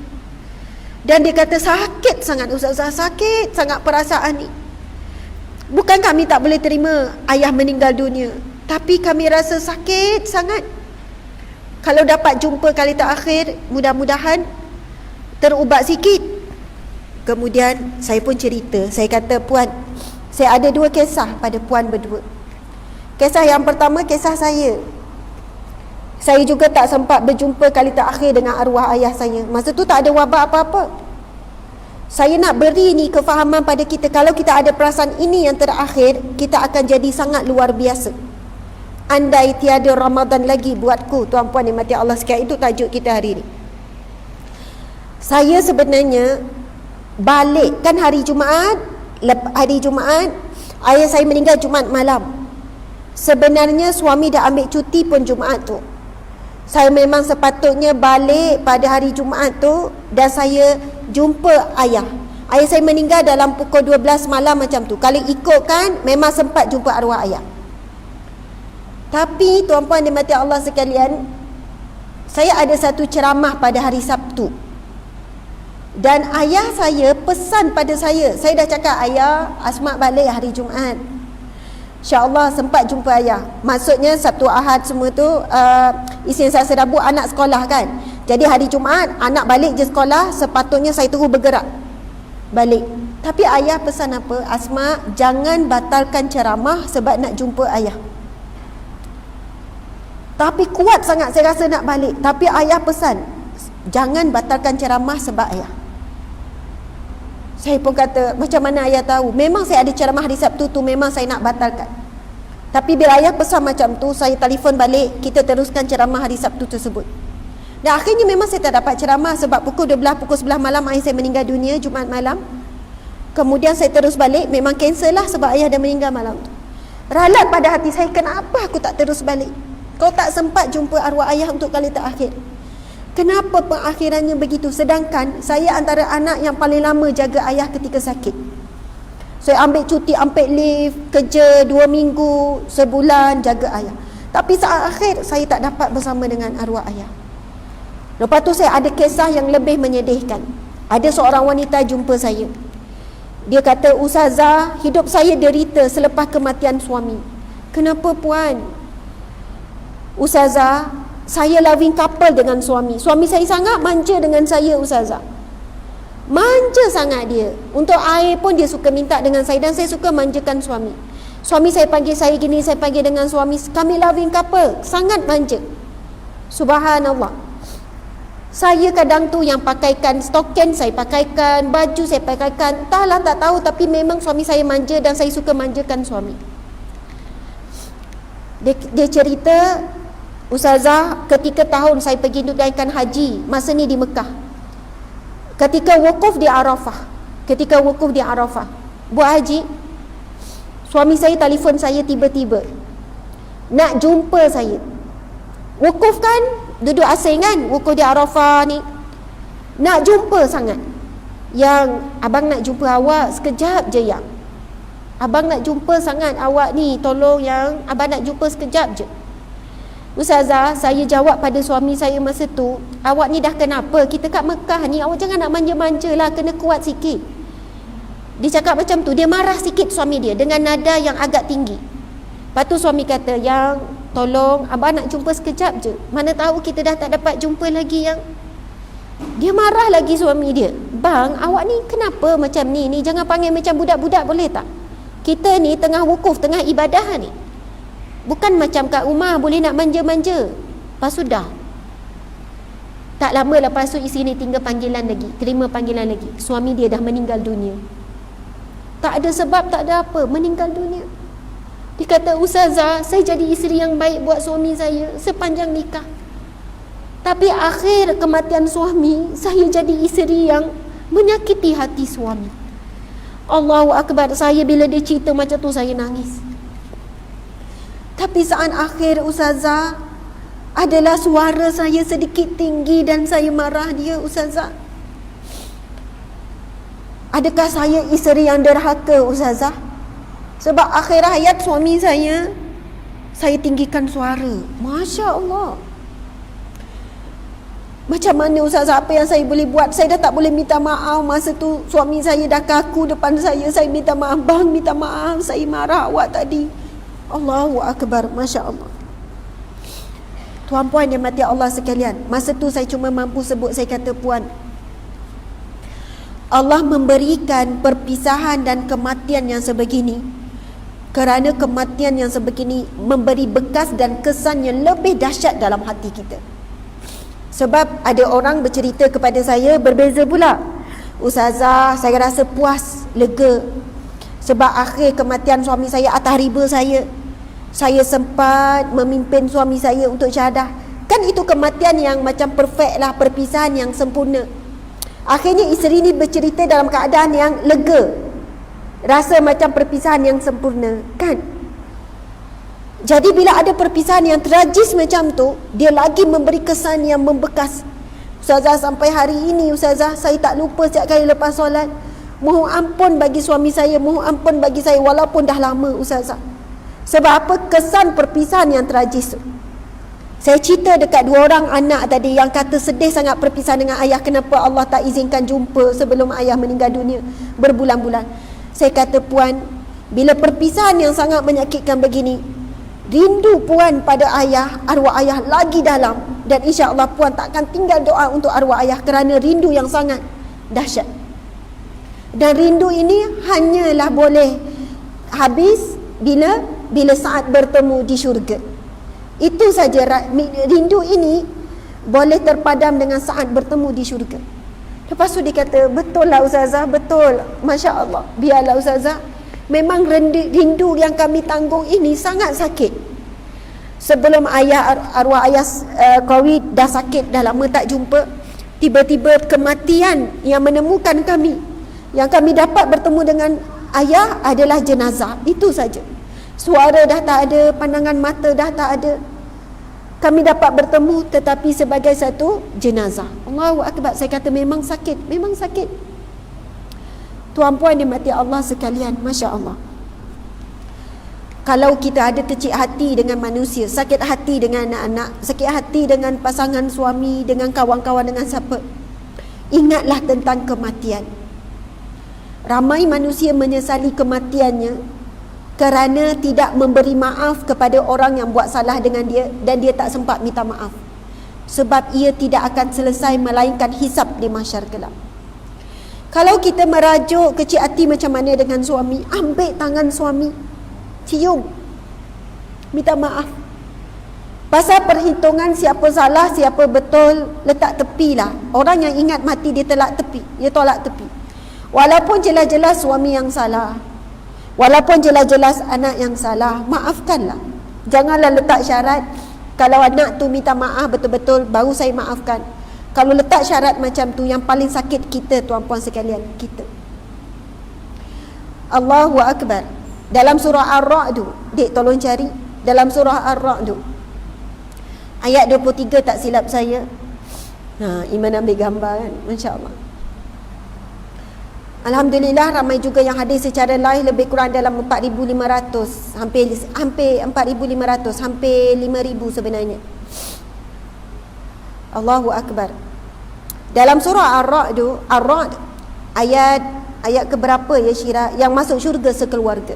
Dan dia kata sakit sangat Ustazah, sakit sangat perasaan ni. Bukan kami tak boleh terima ayah meninggal dunia, tapi kami rasa sakit sangat. Kalau dapat jumpa kali terakhir, mudah-mudahan terubat sikit. Kemudian saya pun cerita, saya kata, puan, saya ada 2 kisah pada puan berdua. Kisah yang pertama, kisah saya. Saya juga tak sempat berjumpa kali terakhir dengan arwah ayah saya. Masa tu tak ada wabak apa-apa. Saya nak beri ni kefahaman pada kita, kalau kita ada perasaan ini yang terakhir, kita akan jadi sangat luar biasa. Andai tiada Ramadan lagi buatku, tuan-puan yang mati Allah sekalian, itu tajuk kita hari ni. Saya sebenarnya balik, kan hari Jumaat, ayah saya meninggal Jumaat malam. Sebenarnya suami dah ambil cuti pun Jumaat tu. Saya memang sepatutnya balik pada hari Jumaat tu, dan saya jumpa ayah. Ayah saya meninggal dalam pukul 12 malam macam tu. Kalau ikutkan, memang sempat jumpa arwah ayah. Tapi tuan-puan dimati Allah sekalian, saya ada satu ceramah pada hari Sabtu, dan ayah saya pesan pada saya dah cakap, ayah, Asma balik hari Jumaat, InsyaAllah sempat jumpa ayah. Maksudnya Sabtu Ahad semua tu Isnin Selasa Rabu anak sekolah kan. Jadi hari Jumaat anak balik je sekolah, sepatutnya saya terus bergerak balik. Tapi ayah pesan apa? Asma, jangan batalkan ceramah sebab nak jumpa ayah. Tapi kuat sangat saya rasa nak balik. Tapi ayah pesan, jangan batalkan ceramah sebab ayah. Saya pun kata, macam mana ayah tahu? Memang saya ada ceramah hari Sabtu tu, memang saya nak batalkan. Tapi bila ayah pesan macam tu, saya telefon balik, kita teruskan ceramah hari Sabtu tersebut. Dan akhirnya memang saya tak dapat ceramah sebab pukul 12, pukul 11 malam ayah saya meninggal dunia Jumaat malam. Kemudian saya terus balik, memang cancel lah sebab ayah dah meninggal malam tu. Ralat pada hati saya, kenapa aku tak terus balik? Kau tak sempat jumpa arwah ayah untuk kali terakhir. Kenapa pengakhirannya begitu? Sedangkan saya antara anak yang paling lama jaga ayah ketika sakit. Saya ambil cuti, ambil leave, kerja 2 minggu, sebulan jaga ayah. Tapi saat akhir saya tak dapat bersama dengan arwah ayah. Lepas tu saya ada kisah yang lebih menyedihkan. Ada seorang wanita jumpa saya. Dia kata, Ustazah, hidup saya derita selepas kematian suami. Kenapa puan? Ustazah, saya loving couple dengan suami. Suami saya sangat manja dengan saya Ustazah. Manja sangat dia. Untuk air pun dia suka minta dengan saya, dan saya suka manjakan suami. Suami saya panggil saya gini, saya panggil dengan suami. Kami loving couple, sangat manja. Subhanallah. Saya kadang tu yang pakaikan stokin, saya pakaikan baju, saya pakaikan. Entahlah, tak tahu, tapi memang suami saya manja dan saya suka manjakan suami. Dia cerita, Ustazah, ketika tahun saya pergi tunaikan haji, masa ni di Mekah, ketika wukuf di Arafah, buat haji, suami saya telefon saya tiba-tiba nak jumpa saya. Wukuf kan, duduk asing kan, wukuf di Arafah ni, nak jumpa sangat. Yang, abang nak jumpa awak sekejap je yang, abang nak jumpa sangat awak ni, tolong yang, abang nak jumpa sekejap je. Ustazah, saya jawab pada suami saya masa tu, awak ni dah kenapa? Kita kat Mekah ni, awak jangan nak manja-manja lah, kena kuat sikit. Dia cakap macam tu, dia marah sikit suami dia dengan nada yang agak tinggi. Lepas tu suami kata, yang tolong abang nak jumpa sekejap je. Mana tahu kita dah tak dapat jumpa lagi. Yang dia marah lagi suami dia. Bang, awak ni kenapa macam ni? Jangan panggil macam budak-budak boleh tak? Kita ni tengah wukuf, tengah ibadah ni. Bukan macam kat rumah boleh nak manja-manja. Lepas tu dah. Tak lama lepas tu isteri ni tinggal panggilan lagi, terima panggilan lagi. Suami dia dah meninggal dunia. Tak ada sebab, tak ada apa, meninggal dunia. Dia kata, Ustazah, saya jadi isteri yang baik buat suami saya sepanjang nikah. Tapi akhir kematian suami, saya jadi isteri yang menyakiti hati suami. Allahu Akbar. Saya bila dia cerita macam tu, saya nangis. Tapi saat akhir Ustazah, adalah suara saya sedikit tinggi dan saya marah dia, Ustazah. Adakah saya isteri yang derhaka, Ustazah? Sebab akhir hayat suami saya tinggikan suara. Masya Allah. Macam mana, Ustazah? Apa yang saya boleh buat? Saya dah tak boleh minta maaf. Masa tu suami saya dah kaku depan saya. Saya minta maaf, bang, minta maaf, saya marah awak tadi. Allahu Akbar. Masya Allah. Tuan-puan yang mati Allah sekalian, masa tu saya cuma mampu sebut, saya kata, puan, Allah memberikan perpisahan dan kematian yang sebegini kerana kematian yang sebegini memberi bekas dan kesan yang lebih dahsyat dalam hati kita. Sebab ada orang bercerita kepada saya berbeza pula. Ustazah, saya rasa puas, lega. Sebab akhir kematian suami saya, atas riba saya sempat memimpin suami saya untuk syahadah. Kan itu kematian yang macam perfect lah, perpisahan yang sempurna. Akhirnya isteri ni bercerita dalam keadaan yang lega, rasa macam perpisahan yang sempurna, kan? Jadi bila ada perpisahan yang tragis macam tu, dia lagi memberi kesan yang membekas. Ustazah, sampai hari ini, Ustazah, saya tak lupa setiap kali lepas solat, mohon ampun bagi suami saya, mohon ampun bagi saya, walaupun dah lama, Ustazah. Sebab apa? Kesan perpisahan yang tragis tu. Saya cerita dekat 2 orang anak tadi yang kata sedih sangat perpisahan dengan ayah. Kenapa Allah tak izinkan jumpa sebelum ayah meninggal dunia berbulan-bulan. Saya kata, puan, bila perpisahan yang sangat menyakitkan begini, rindu puan pada ayah, arwah ayah lagi dalam. Dan insya-Allah puan tak akan tinggal doa untuk arwah ayah kerana rindu yang sangat dahsyat. Dan rindu ini hanyalah boleh habis bila saat bertemu di syurga. Itu saja. Rindu ini boleh terpadam dengan saat bertemu di syurga. Lepas tu dia kata, betul lah Ustazah, betul, Masya Allah. Biarlah Ustazah, memang rindu yang kami tanggung ini sangat sakit. Sebelum arwah ayah Covid dah sakit, dah lama tak jumpa. Tiba-tiba kematian yang menemukan kami. Yang kami dapat bertemu dengan ayah adalah jenazah. Itu saja. Suara dah tak ada, pandangan mata dah tak ada. Kami dapat bertemu tetapi sebagai satu jenazah. Allahu Akbar. Saya kata memang sakit, memang sakit. Tuan-puan dimati Allah sekalian, Masya Allah. Kalau kita ada kecil hati dengan manusia, sakit hati dengan anak-anak, sakit hati dengan pasangan suami, dengan kawan-kawan, dengan siapa, ingatlah tentang kematian. Ramai manusia menyesali kematiannya kerana tidak memberi maaf kepada orang yang buat salah dengan dia, dan dia tak sempat minta maaf. Sebab ia tidak akan selesai melainkan hisab di mahsyar kelak. Kalau kita merajuk kecil hati macam mana dengan suami, ambil tangan suami, cium, minta maaf. Pasal perhitungan siapa salah, siapa betul, letak tepilah. Orang yang ingat mati, dia tolak tepi. Walaupun jelas-jelas suami yang salah, walaupun jelas-jelas anak yang salah, maafkanlah. Janganlah letak syarat, kalau anak tu minta maaf betul-betul, baru saya maafkan. Kalau letak syarat macam tu, yang paling sakit kita, tuan-puan sekalian, kita. Allahu Akbar. Dalam surah Ar-Ra'd, dek tolong cari. Dalam surah Ar-Ra'd, ayat 23 tak silap saya. Iman ambil gambar kan, Masya Allah. Alhamdulillah, ramai juga yang hadir secara live, lebih kurang dalam 4,500, hampir 4,500, hampir 5,000 sebenarnya. Allahu Akbar. Dalam surah Ar-Ra'd, ayat keberapa ya Syirah, yang masuk syurga sekeluarga.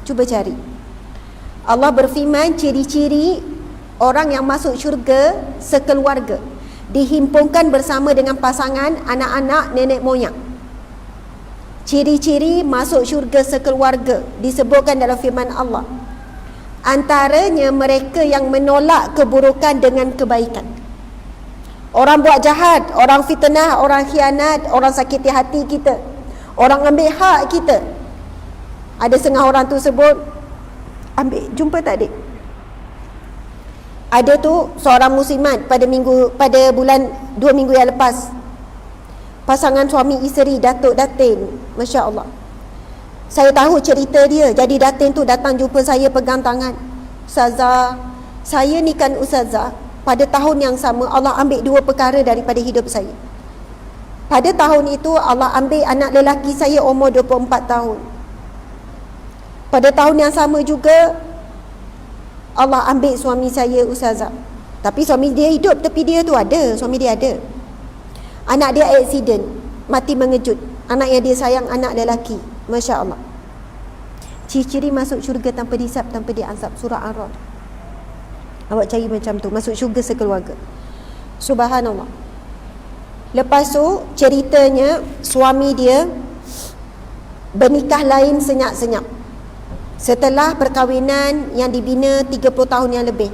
Cuba cari. Allah berfirman ciri-ciri orang yang masuk syurga sekeluarga, dihimpunkan bersama dengan pasangan, anak-anak, nenek moyang. Ciri-ciri masuk syurga sekeluarga disebutkan dalam firman Allah. Antaranya mereka yang menolak keburukan dengan kebaikan. Orang buat jahat, orang fitnah, orang khianat, orang sakiti hati kita, orang ambil hak kita. Ada setengah orang tu sebut, jumpa tak adik? Ada tu seorang muslimat pada bulan 2 minggu yang lepas, pasangan suami isteri, Datuk Datin, Masya Allah. Saya tahu cerita dia. Jadi Datin tu datang jumpa saya, pegang tangan. Ustazah, saya ni kan Ustazah, pada tahun yang sama Allah ambil 2 perkara daripada hidup saya. Pada tahun itu Allah ambil anak lelaki saya umur 24 tahun. Pada tahun yang sama juga Allah ambil suami saya Ustazah. Tapi suami dia hidup, tapi dia tu ada, suami dia ada. Anak dia aksiden, mati mengejut. Anak yang dia sayang, anak lelaki. Masya Allah. Ciri-ciri masuk syurga tanpa dihisap, tanpa diazab. Surah Ar-Ra'd. Awak cari macam tu, masuk syurga sekeluarga. Subhanallah. Lepas tu ceritanya suami dia bernikah lain senyap-senyap. Setelah perkahwinan yang dibina 30 tahun yang lebih,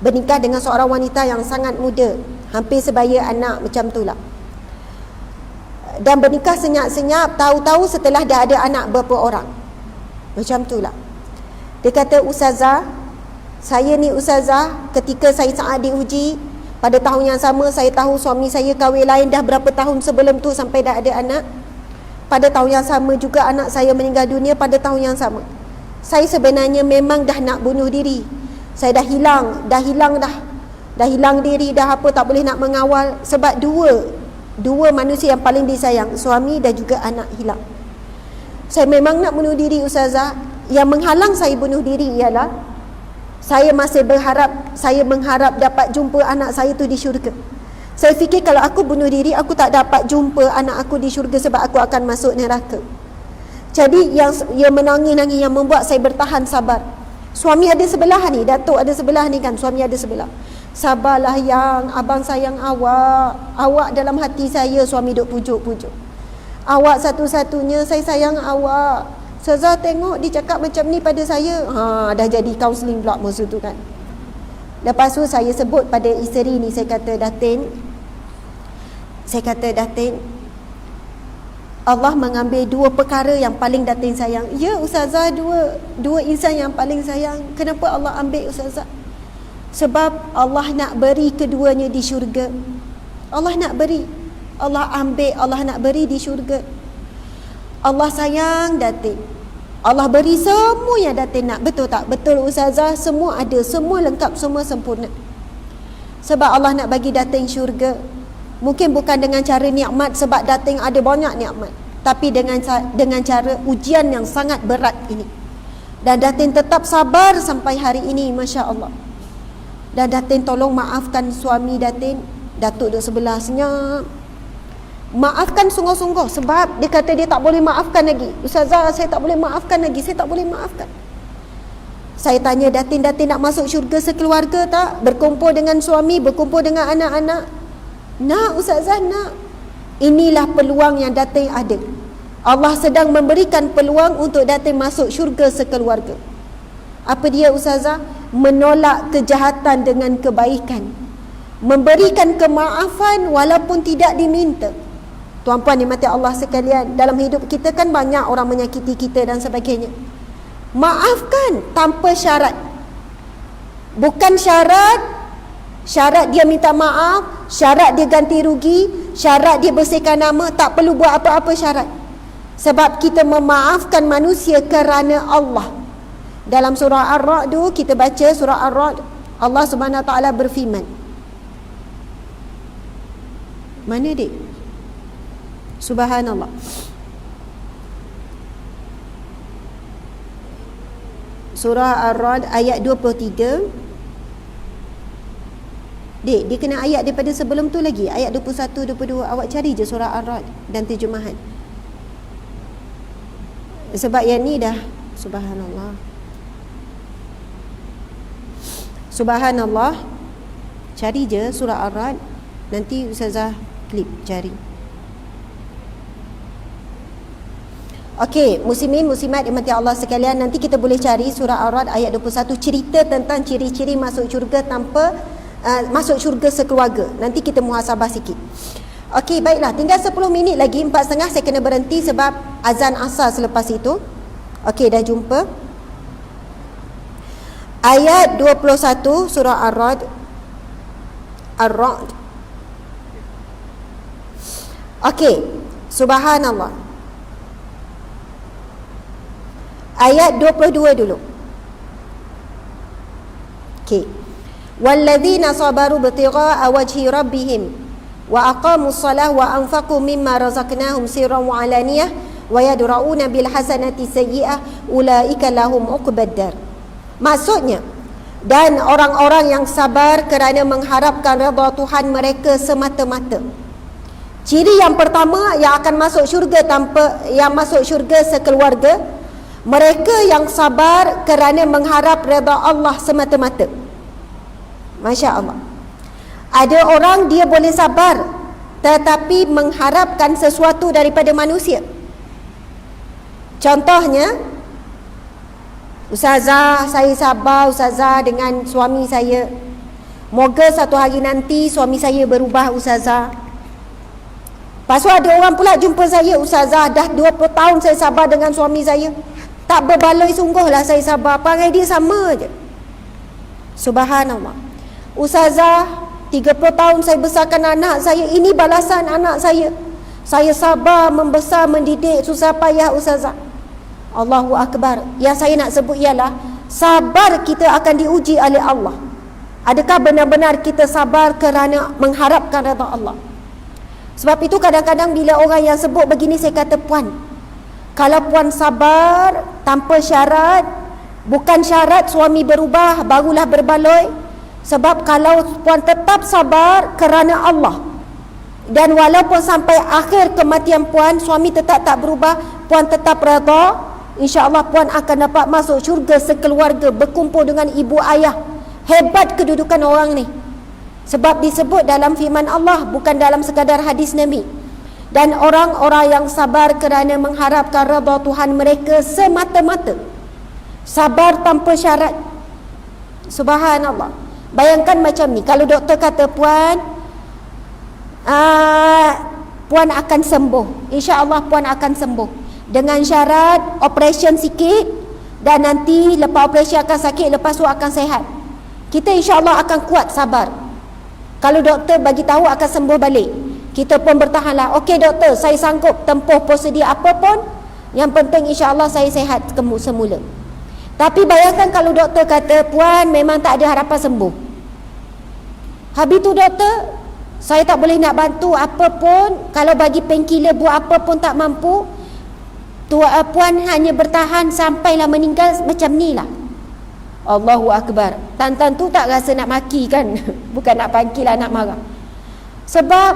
bernikah dengan seorang wanita yang sangat muda, hampir sebaya anak, macam tu lah. Dan bernikah senyap-senyap, tahu-tahu setelah dah ada anak berapa orang. Macam tu lah. Dia kata, Ustazah, saya ni Ustazah, ketika saya saat diuji, pada tahun yang sama saya tahu suami saya kahwin lain dah berapa tahun sebelum tu sampai dah ada anak. Pada tahun yang sama juga anak saya meninggal dunia pada tahun yang sama. Saya sebenarnya memang dah nak bunuh diri. Saya dah hilang diri, dah apa, tak boleh nak mengawal. Sebab dua manusia yang paling disayang, suami dan juga anak, hilang. Saya memang nak bunuh diri Ustazah. Yang menghalang saya bunuh diri ialah saya masih mengharap dapat jumpa anak saya tu di syurga. Saya fikir kalau aku bunuh diri, aku tak dapat jumpa anak aku di syurga sebab aku akan masuk neraka. Jadi yang menangis-nangis yang membuat saya bertahan sabar. Suami ada sebelah ni, Datuk ada sebelah ni kan, suami ada sebelah. Sabarlah yang, abang sayang awak. Awak dalam hati saya, suami duk pujuk-pujuk. Awak satu-satunya, saya sayang awak. Ustazah tengok dia cakap macam ni pada saya. Dah jadi counselling pula masa tu kan. Lepas tu saya sebut pada isteri ni, saya kata Datin, Allah mengambil 2 perkara yang paling Datin sayang. Ya Ustazah, dua insan yang paling sayang. Kenapa Allah ambil Ustazah? Sebab Allah nak beri keduanya di syurga. Allah nak beri, Allah ambil, Allah nak beri di syurga. Allah sayang Datin, Allah beri semua yang Datin nak. Betul tak? Betul Ustazah, semua ada, semua lengkap, semua sempurna. Sebab Allah nak bagi Datin syurga. Mungkin bukan dengan cara nikmat, sebab Datin ada banyak nikmat, tapi dengan cara ujian yang sangat berat ini. Dan Datin tetap sabar sampai hari ini, Masya Allah. Dan Datin tolong maafkan suami Datin. Datuk duduk sebelah senyap. Maafkan sungguh-sungguh. Sebab dia kata dia tak boleh maafkan lagi. Ustazah, saya tak boleh maafkan lagi. Saya tak boleh maafkan. Saya tanya Datin nak masuk syurga sekeluarga tak? Berkumpul dengan suami, berkumpul dengan anak-anak. Nak Ustazah, nak. Inilah peluang yang Datin ada. Allah sedang memberikan peluang untuk Datin masuk syurga sekeluarga. Apa dia Ustazah? Menolak kejahatan dengan kebaikan, memberikan kemaafan walaupun tidak diminta. Tuan-puan dimati Allah sekalian, dalam hidup kita kan banyak orang menyakiti kita dan sebagainya. Maafkan tanpa syarat. Bukan syarat dia minta maaf, syarat dia ganti rugi, syarat dia bersihkan nama. Tak perlu buat apa-apa syarat. Sebab kita memaafkan manusia kerana Allah. Dalam surah Ar-Ra'd kita baca surah Ar-Ra'd, Allah Subhanahu Wa Taala berfirman. Mana dik? Subhanallah. Surah Ar-Ra'd ayat 23. Dek, dia kena ayat daripada sebelum tu lagi, ayat 21, 22. Awak cari je surah Ar-Ra'd dan terjemahan. Sebab yang ni dah Subhanallah. Subhanallah. Cari je surah Ar-Ra'd. Nanti Ustazah klip cari. Okey, muslimin muslimat dimati Allah sekalian, nanti kita boleh cari surah Ar-Ra'd ayat 21, cerita tentang ciri-ciri masuk syurga tanpa masuk syurga sekeluarga. Nanti kita muhasabah sikit. Okey, baiklah, tinggal 10 minit lagi, 4:30 saya kena berhenti sebab azan asar selepas itu. Okey, dah jumpa. Ayat 21 surah Ar-Ra'd. Ar-Ra'd. Okey, subhanallah. Ayat 22 dulu. Okey. Walladzina sabaru bitigha'a wajhi rabbihim wa aqamus salah wa anfaqu mimma razaqnahum sirran wa alaniyah wa yadra'una bil hasanati sayyi'ah ulaika lahum uqbaddar. Maksudnya, dan orang-orang yang sabar kerana mengharapkan redha Tuhan mereka semata-mata. Ciri yang pertama yang akan masuk syurga yang masuk syurga sekeluarga, mereka yang sabar kerana mengharap redha Allah semata-mata. Masya Allah. Ada orang dia boleh sabar tetapi mengharapkan sesuatu daripada manusia. Contohnya, Ustazah, saya sabar Ustazah dengan suami saya. Moga satu hari nanti suami saya berubah Ustazah. Lepas tu ada orang pula jumpa saya, Ustazah, dah 20 tahun saya sabar dengan suami saya. Tak berbaloi sungguhlah saya sabar. Perangai dia sama je. Subhanallah. Ustazah, 30 tahun saya besarkan anak saya. Ini balasan anak saya. Saya sabar, membesar, mendidik, susah payah Ustazah. Allahu Akbar. Yang saya nak sebut ialah, sabar kita akan diuji oleh Allah. Adakah benar-benar kita sabar kerana mengharapkan redha Allah? Sebab itu kadang-kadang bila orang yang sebut begini, saya kata, puan, kalau puan sabar tanpa syarat, bukan syarat suami berubah barulah berbaloi. Sebab kalau puan tetap sabar kerana Allah, dan walaupun sampai akhir kematian puan suami tetap tak berubah, puan tetap redha, insya-Allah puan akan dapat masuk syurga sekeluarga, berkumpul dengan ibu ayah. Hebat kedudukan orang ni. Sebab disebut dalam firman Allah, bukan dalam sekadar hadis Nabi. Dan orang-orang yang sabar kerana mengharapkan redha Tuhan mereka semata-mata. Sabar tanpa syarat. Subhanallah. Bayangkan macam ni, kalau doktor kata, puan puan akan sembuh, insya-Allah puan akan sembuh, dengan syarat operation sikit, dan nanti lepas operasi akan sakit, lepas tu akan sihat. Kita insya-Allah akan kuat sabar. Kalau doktor bagi tahu akan sembuh balik, kita pun bertahanlah. Okey doktor, saya sanggup tempuh prosedur apa pun, yang penting insya-Allah saya sihat semula. Tapi bayangkan kalau doktor kata, puan memang tak ada harapan sembuh. Habis tu doktor, saya tak boleh nak bantu apa pun, kalau bagi painkiller buat apa pun tak mampu. Puan hanya bertahan sampailah meninggal, macam ni lah. Allahu Akbar. Tan-tan tu tak rasa nak maki kan? Bukan nak panggil lah, nak marah. Sebab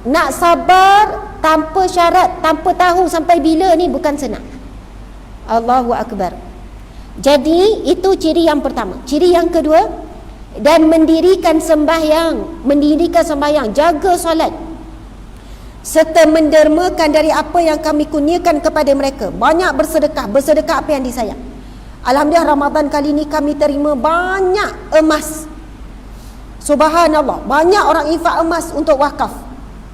nak sabar tanpa syarat, tanpa tahu sampai bila ni bukan senang. Allahu Akbar. Jadi itu ciri yang pertama. Ciri yang kedua, dan mendirikan sembahyang, jaga solat, serta mendermakan dari apa yang kami kurniakan kepada mereka. Banyak bersedekah apa yang disayang. Alhamdulillah Ramadan kali ni kami terima banyak emas. Subhanallah, banyak orang infak emas untuk wakaf.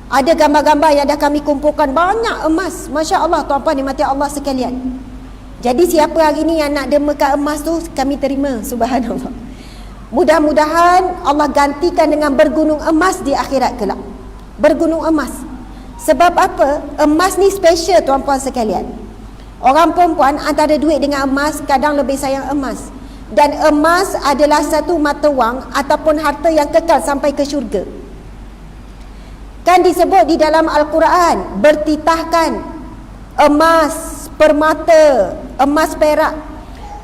Ada gambar-gambar yang dah kami kumpulkan, banyak emas. Masya Allah, tuan-puan dimati Allah sekalian. Jadi siapa hari ni yang nak dermakan emas tu, kami terima. Subhanallah. Mudah-mudahan Allah gantikan dengan bergunung emas di akhirat kelak. Bergunung emas. Sebab apa? Emas ni special tuan-puan sekalian. Orang perempuan antara duit dengan emas, kadang lebih sayang emas. Dan emas adalah satu mata wang ataupun harta yang kekal sampai ke syurga. Kan disebut di dalam Al-Quran, bertitahkan emas, permata, emas perak.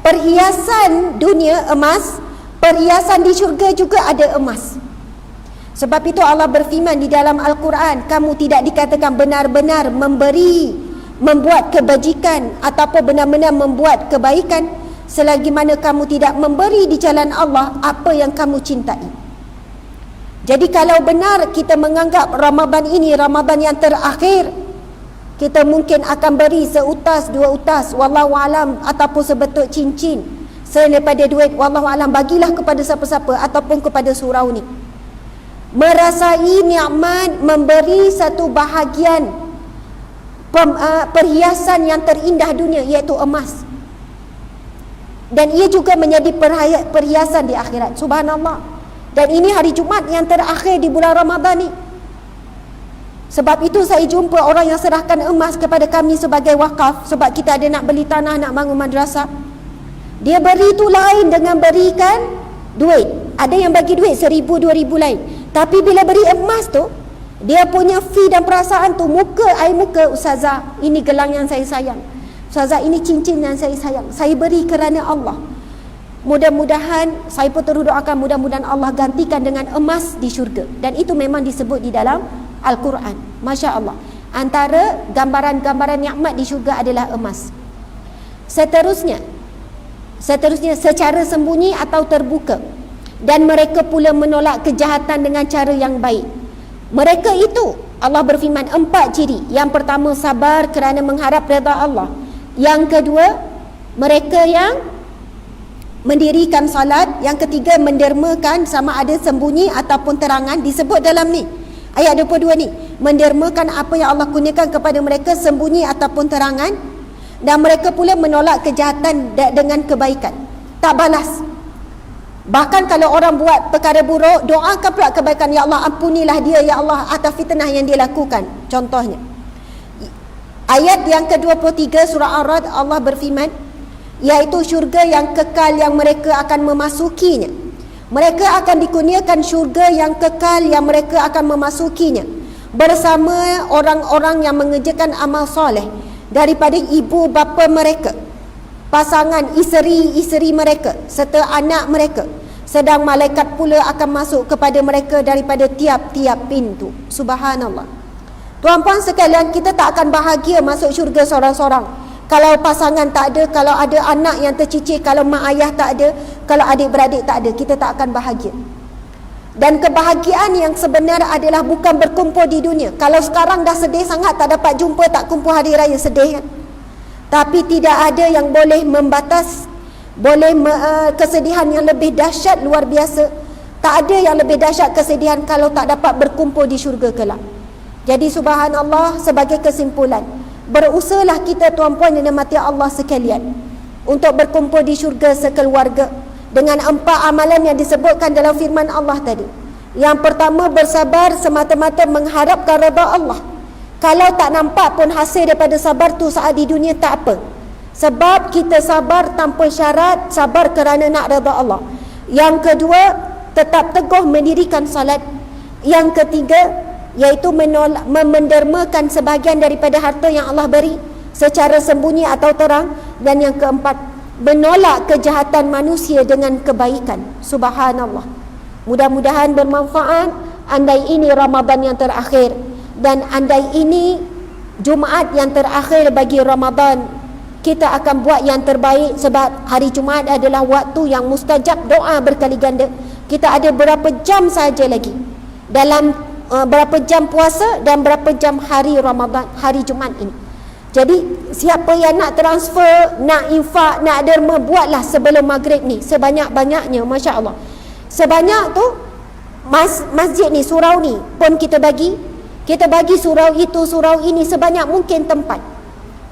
Perhiasan dunia emas, perhiasan di syurga juga ada emas. Sebab itu Allah berfirman di dalam Al-Quran, kamu tidak dikatakan benar-benar memberi, membuat kebajikan ataupun benar-benar membuat kebaikan selagi mana kamu tidak memberi di jalan Allah apa yang kamu cintai. Jadi kalau benar kita menganggap Ramadan ini Ramadan yang terakhir, kita mungkin akan beri seutas, dua utas, wallahu alam, ataupun sebetul cincin selain daripada duit, wallahu alam, bagilah kepada siapa-siapa ataupun kepada surau ni. Merasai nikmat memberi satu bahagian perhiasan yang terindah dunia, iaitu emas, dan ia juga menjadi perhiasan di akhirat. Subhanallah. Dan ini hari Jumaat yang terakhir di bulan Ramadan ni. Sebab itu saya jumpa orang yang serahkan emas kepada kami sebagai wakaf, sebab kita ada nak beli tanah, nak bangun madrasah. Dia beri tu lain dengan berikan duit. Ada yang bagi duit 1,000, 2,000 lain. Tapi bila beri emas tu, dia punya fee dan perasaan tu, air muka, ustazah, ini gelang yang saya sayang, ustazah, ini cincin yang saya sayang, saya beri kerana Allah. Mudah-mudahan, saya pun terus doakan, mudah-mudahan Allah gantikan dengan emas di syurga. Dan itu memang disebut di dalam Al-Quran. Masya Allah. Antara gambaran-gambaran nikmat di syurga adalah emas. Seterusnya secara sembunyi atau terbuka. Dan mereka pula menolak kejahatan dengan cara yang baik. Mereka itu, Allah berfirman, 4 ciri. Yang pertama, sabar kerana mengharap redha Allah. Yang kedua, mereka yang mendirikan salat. Yang ketiga, mendermakan, sama ada sembunyi ataupun terangan, disebut dalam ni ayat 22 ni, mendermakan apa yang Allah kurniakan kepada mereka, sembunyi ataupun terangan. Dan mereka pula menolak kejahatan dengan kebaikan, tak balas. Bahkan kalau orang buat perkara buruk, doakan pula kebaikan, ya Allah ampunilah dia ya Allah atas fitnah yang dia lakukan. Contohnya ayat yang ke-23 surah Ar-Ra'd, Allah berfirman, iaitu syurga yang kekal yang mereka akan memasukinya. Mereka akan dikurniakan syurga yang kekal yang mereka akan memasukinya bersama orang-orang yang mengerjakan amal soleh daripada ibu bapa mereka, pasangan isteri-isteri mereka serta anak mereka. Sedang malaikat pula akan masuk kepada mereka daripada tiap-tiap pintu. Subhanallah. Tuan-puan sekalian, kita tak akan bahagia masuk syurga seorang-seorang kalau pasangan tak ada, kalau ada anak yang tercicir, kalau mak ayah tak ada, kalau adik-beradik tak ada, kita tak akan bahagia. Dan kebahagiaan yang sebenar adalah bukan berkumpul di dunia. Kalau sekarang dah sedih sangat tak dapat jumpa, tak kumpul hari raya, sedih kan? Tapi tidak ada yang boleh membatas, kesedihan yang lebih dahsyat, luar biasa. Tak ada yang lebih dahsyat kesedihan kalau tak dapat berkumpul di syurga kelak. Jadi subhanallah, sebagai kesimpulan, berusahalah kita tuan-puan dan mati Allah sekalian untuk berkumpul di syurga sekeluarga dengan 4 amalan yang disebutkan dalam firman Allah tadi. Yang pertama, bersabar semata-mata mengharapkan redha Allah. Kalau tak nampak pun hasil daripada sabar tu saat di dunia, tak apa, sebab kita sabar tanpa syarat, sabar kerana nak redha Allah. Yang kedua, tetap teguh mendirikan salat. Yang ketiga, iaitu mendermakan sebahagian daripada harta yang Allah beri secara sembunyi atau terang. Dan yang keempat, menolak kejahatan manusia dengan kebaikan. Subhanallah. Mudah-mudahan bermanfaat. Andai ini Ramadan yang terakhir, dan andai ini Jumaat yang terakhir bagi Ramadan, kita akan buat yang terbaik, sebab hari Jumaat adalah waktu yang mustajab doa berkali ganda. Kita ada berapa jam saja lagi dalam berapa jam puasa dan berapa jam hari Ramadan, hari Jumaat ini. Jadi siapa yang nak transfer, nak infak, nak derma, buatlah sebelum maghrib ni sebanyak-banyaknya. Masya Allah. Sebanyak tu masjid ni, surau ni pun kita bagi surau itu, surau ini, sebanyak mungkin tempat.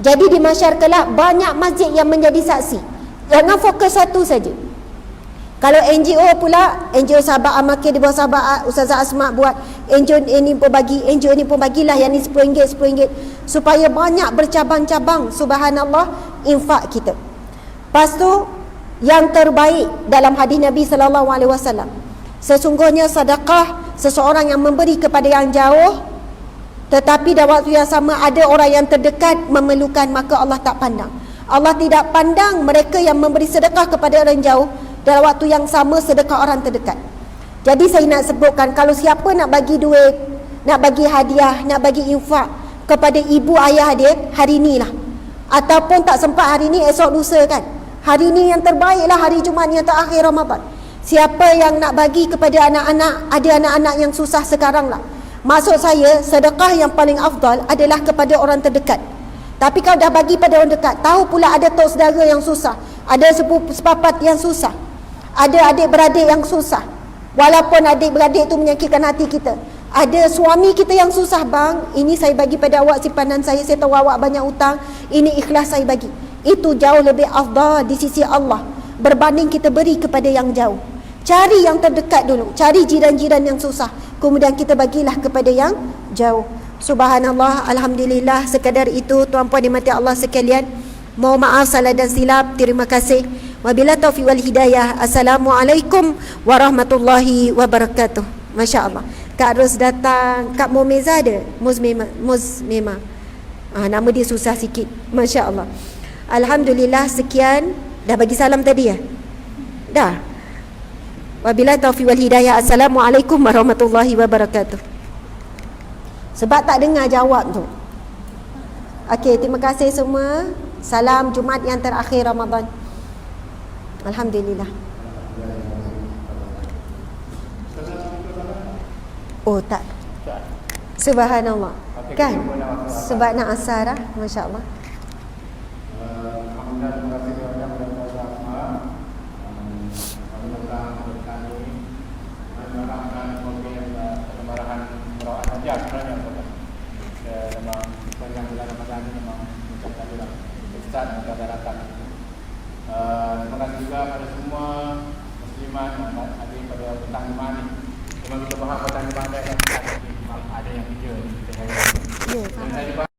Jadi di masyarakat kelak banyak masjid yang menjadi saksi. Jangan fokus satu saja. Kalau NGO pula, NGO Sahabat Amakir di bawah Sahabat Ustazah Asma buat, NGO ini pun bagi, NGO ini pun bagilah, yang ni RM10, supaya banyak bercabang-cabang. Subhanallah, infak kita. Lepas tu, yang terbaik dalam hadis Nabi SAW, sesungguhnya sedekah seseorang yang memberi kepada yang jauh, tetapi dalam waktu yang sama ada orang yang terdekat memerlukan, maka Allah tak pandang. Allah tidak pandang mereka yang memberi sedekah kepada orang jauh dalam waktu yang sama sedekah orang terdekat. Jadi saya nak sebutkan, kalau siapa nak bagi duit, nak bagi hadiah, nak bagi infak, kepada ibu ayah dia hari ni lah, ataupun tak sempat hari ni, esok lusa kan. Hari ni yang terbaik lah, hari Jumaat yang terakhir Ramadan. Siapa yang nak bagi kepada anak-anak, ada anak-anak yang susah sekarang lah. Maksud saya, sedekah yang paling afdal adalah kepada orang terdekat. Tapi kalau dah bagi pada orang dekat, tahu pula ada tok saudara yang susah, ada sepupu sepapat yang susah, ada adik-beradik yang susah. Walaupun adik-beradik tu menyakitkan hati kita, ada suami kita yang susah, bang, ini saya bagi pada awak simpanan saya tahu awak banyak hutang, ini ikhlas saya bagi. Itu jauh lebih afdal di sisi Allah berbanding kita beri kepada yang jauh. Cari yang terdekat dulu, cari jiran-jiran yang susah, kemudian kita bagilah kepada yang jauh. Subhanallah, alhamdulillah, sekadar itu tuan-puan dimati Allah sekalian. Mohon maaf salah dan silap. Terima kasih. Wabillahi taufiq wal hidayah. Assalamualaikum warahmatullahi wabarakatuh. Masya-Allah. Kak Ros datang, Kak Momeza ada? Muzmema. Nama dia susah sikit. Masya-Allah. Alhamdulillah, sekian. Dah bagi salam tadi ya? Dah. Wabillahi taufiq wal hidayah. Assalamualaikum warahmatullahi wabarakatuh. Sebab tak dengar jawab tu. Okey, terima kasih semua. Salam Jumaat yang terakhir Ramadan. Alhamdulillah. Oh tak. Subhanallah. Kan? Sebab nak asar lah. Masya-Allah. Alhamdulillah, terima kasih banyak kepada semua. Alhamdulillah berkali mengarahkan mungkin kemarahan merawat saja sebenarnya. Memang sepanjang bulan Ramadan ini memang mencapai bulan besar dan kedaratan. Terima kasih juga pada semua muslimat yang hadir pada petang Jumaat ini. Memang kita faham petang Jumaat ada yang kerja. Ya, faham.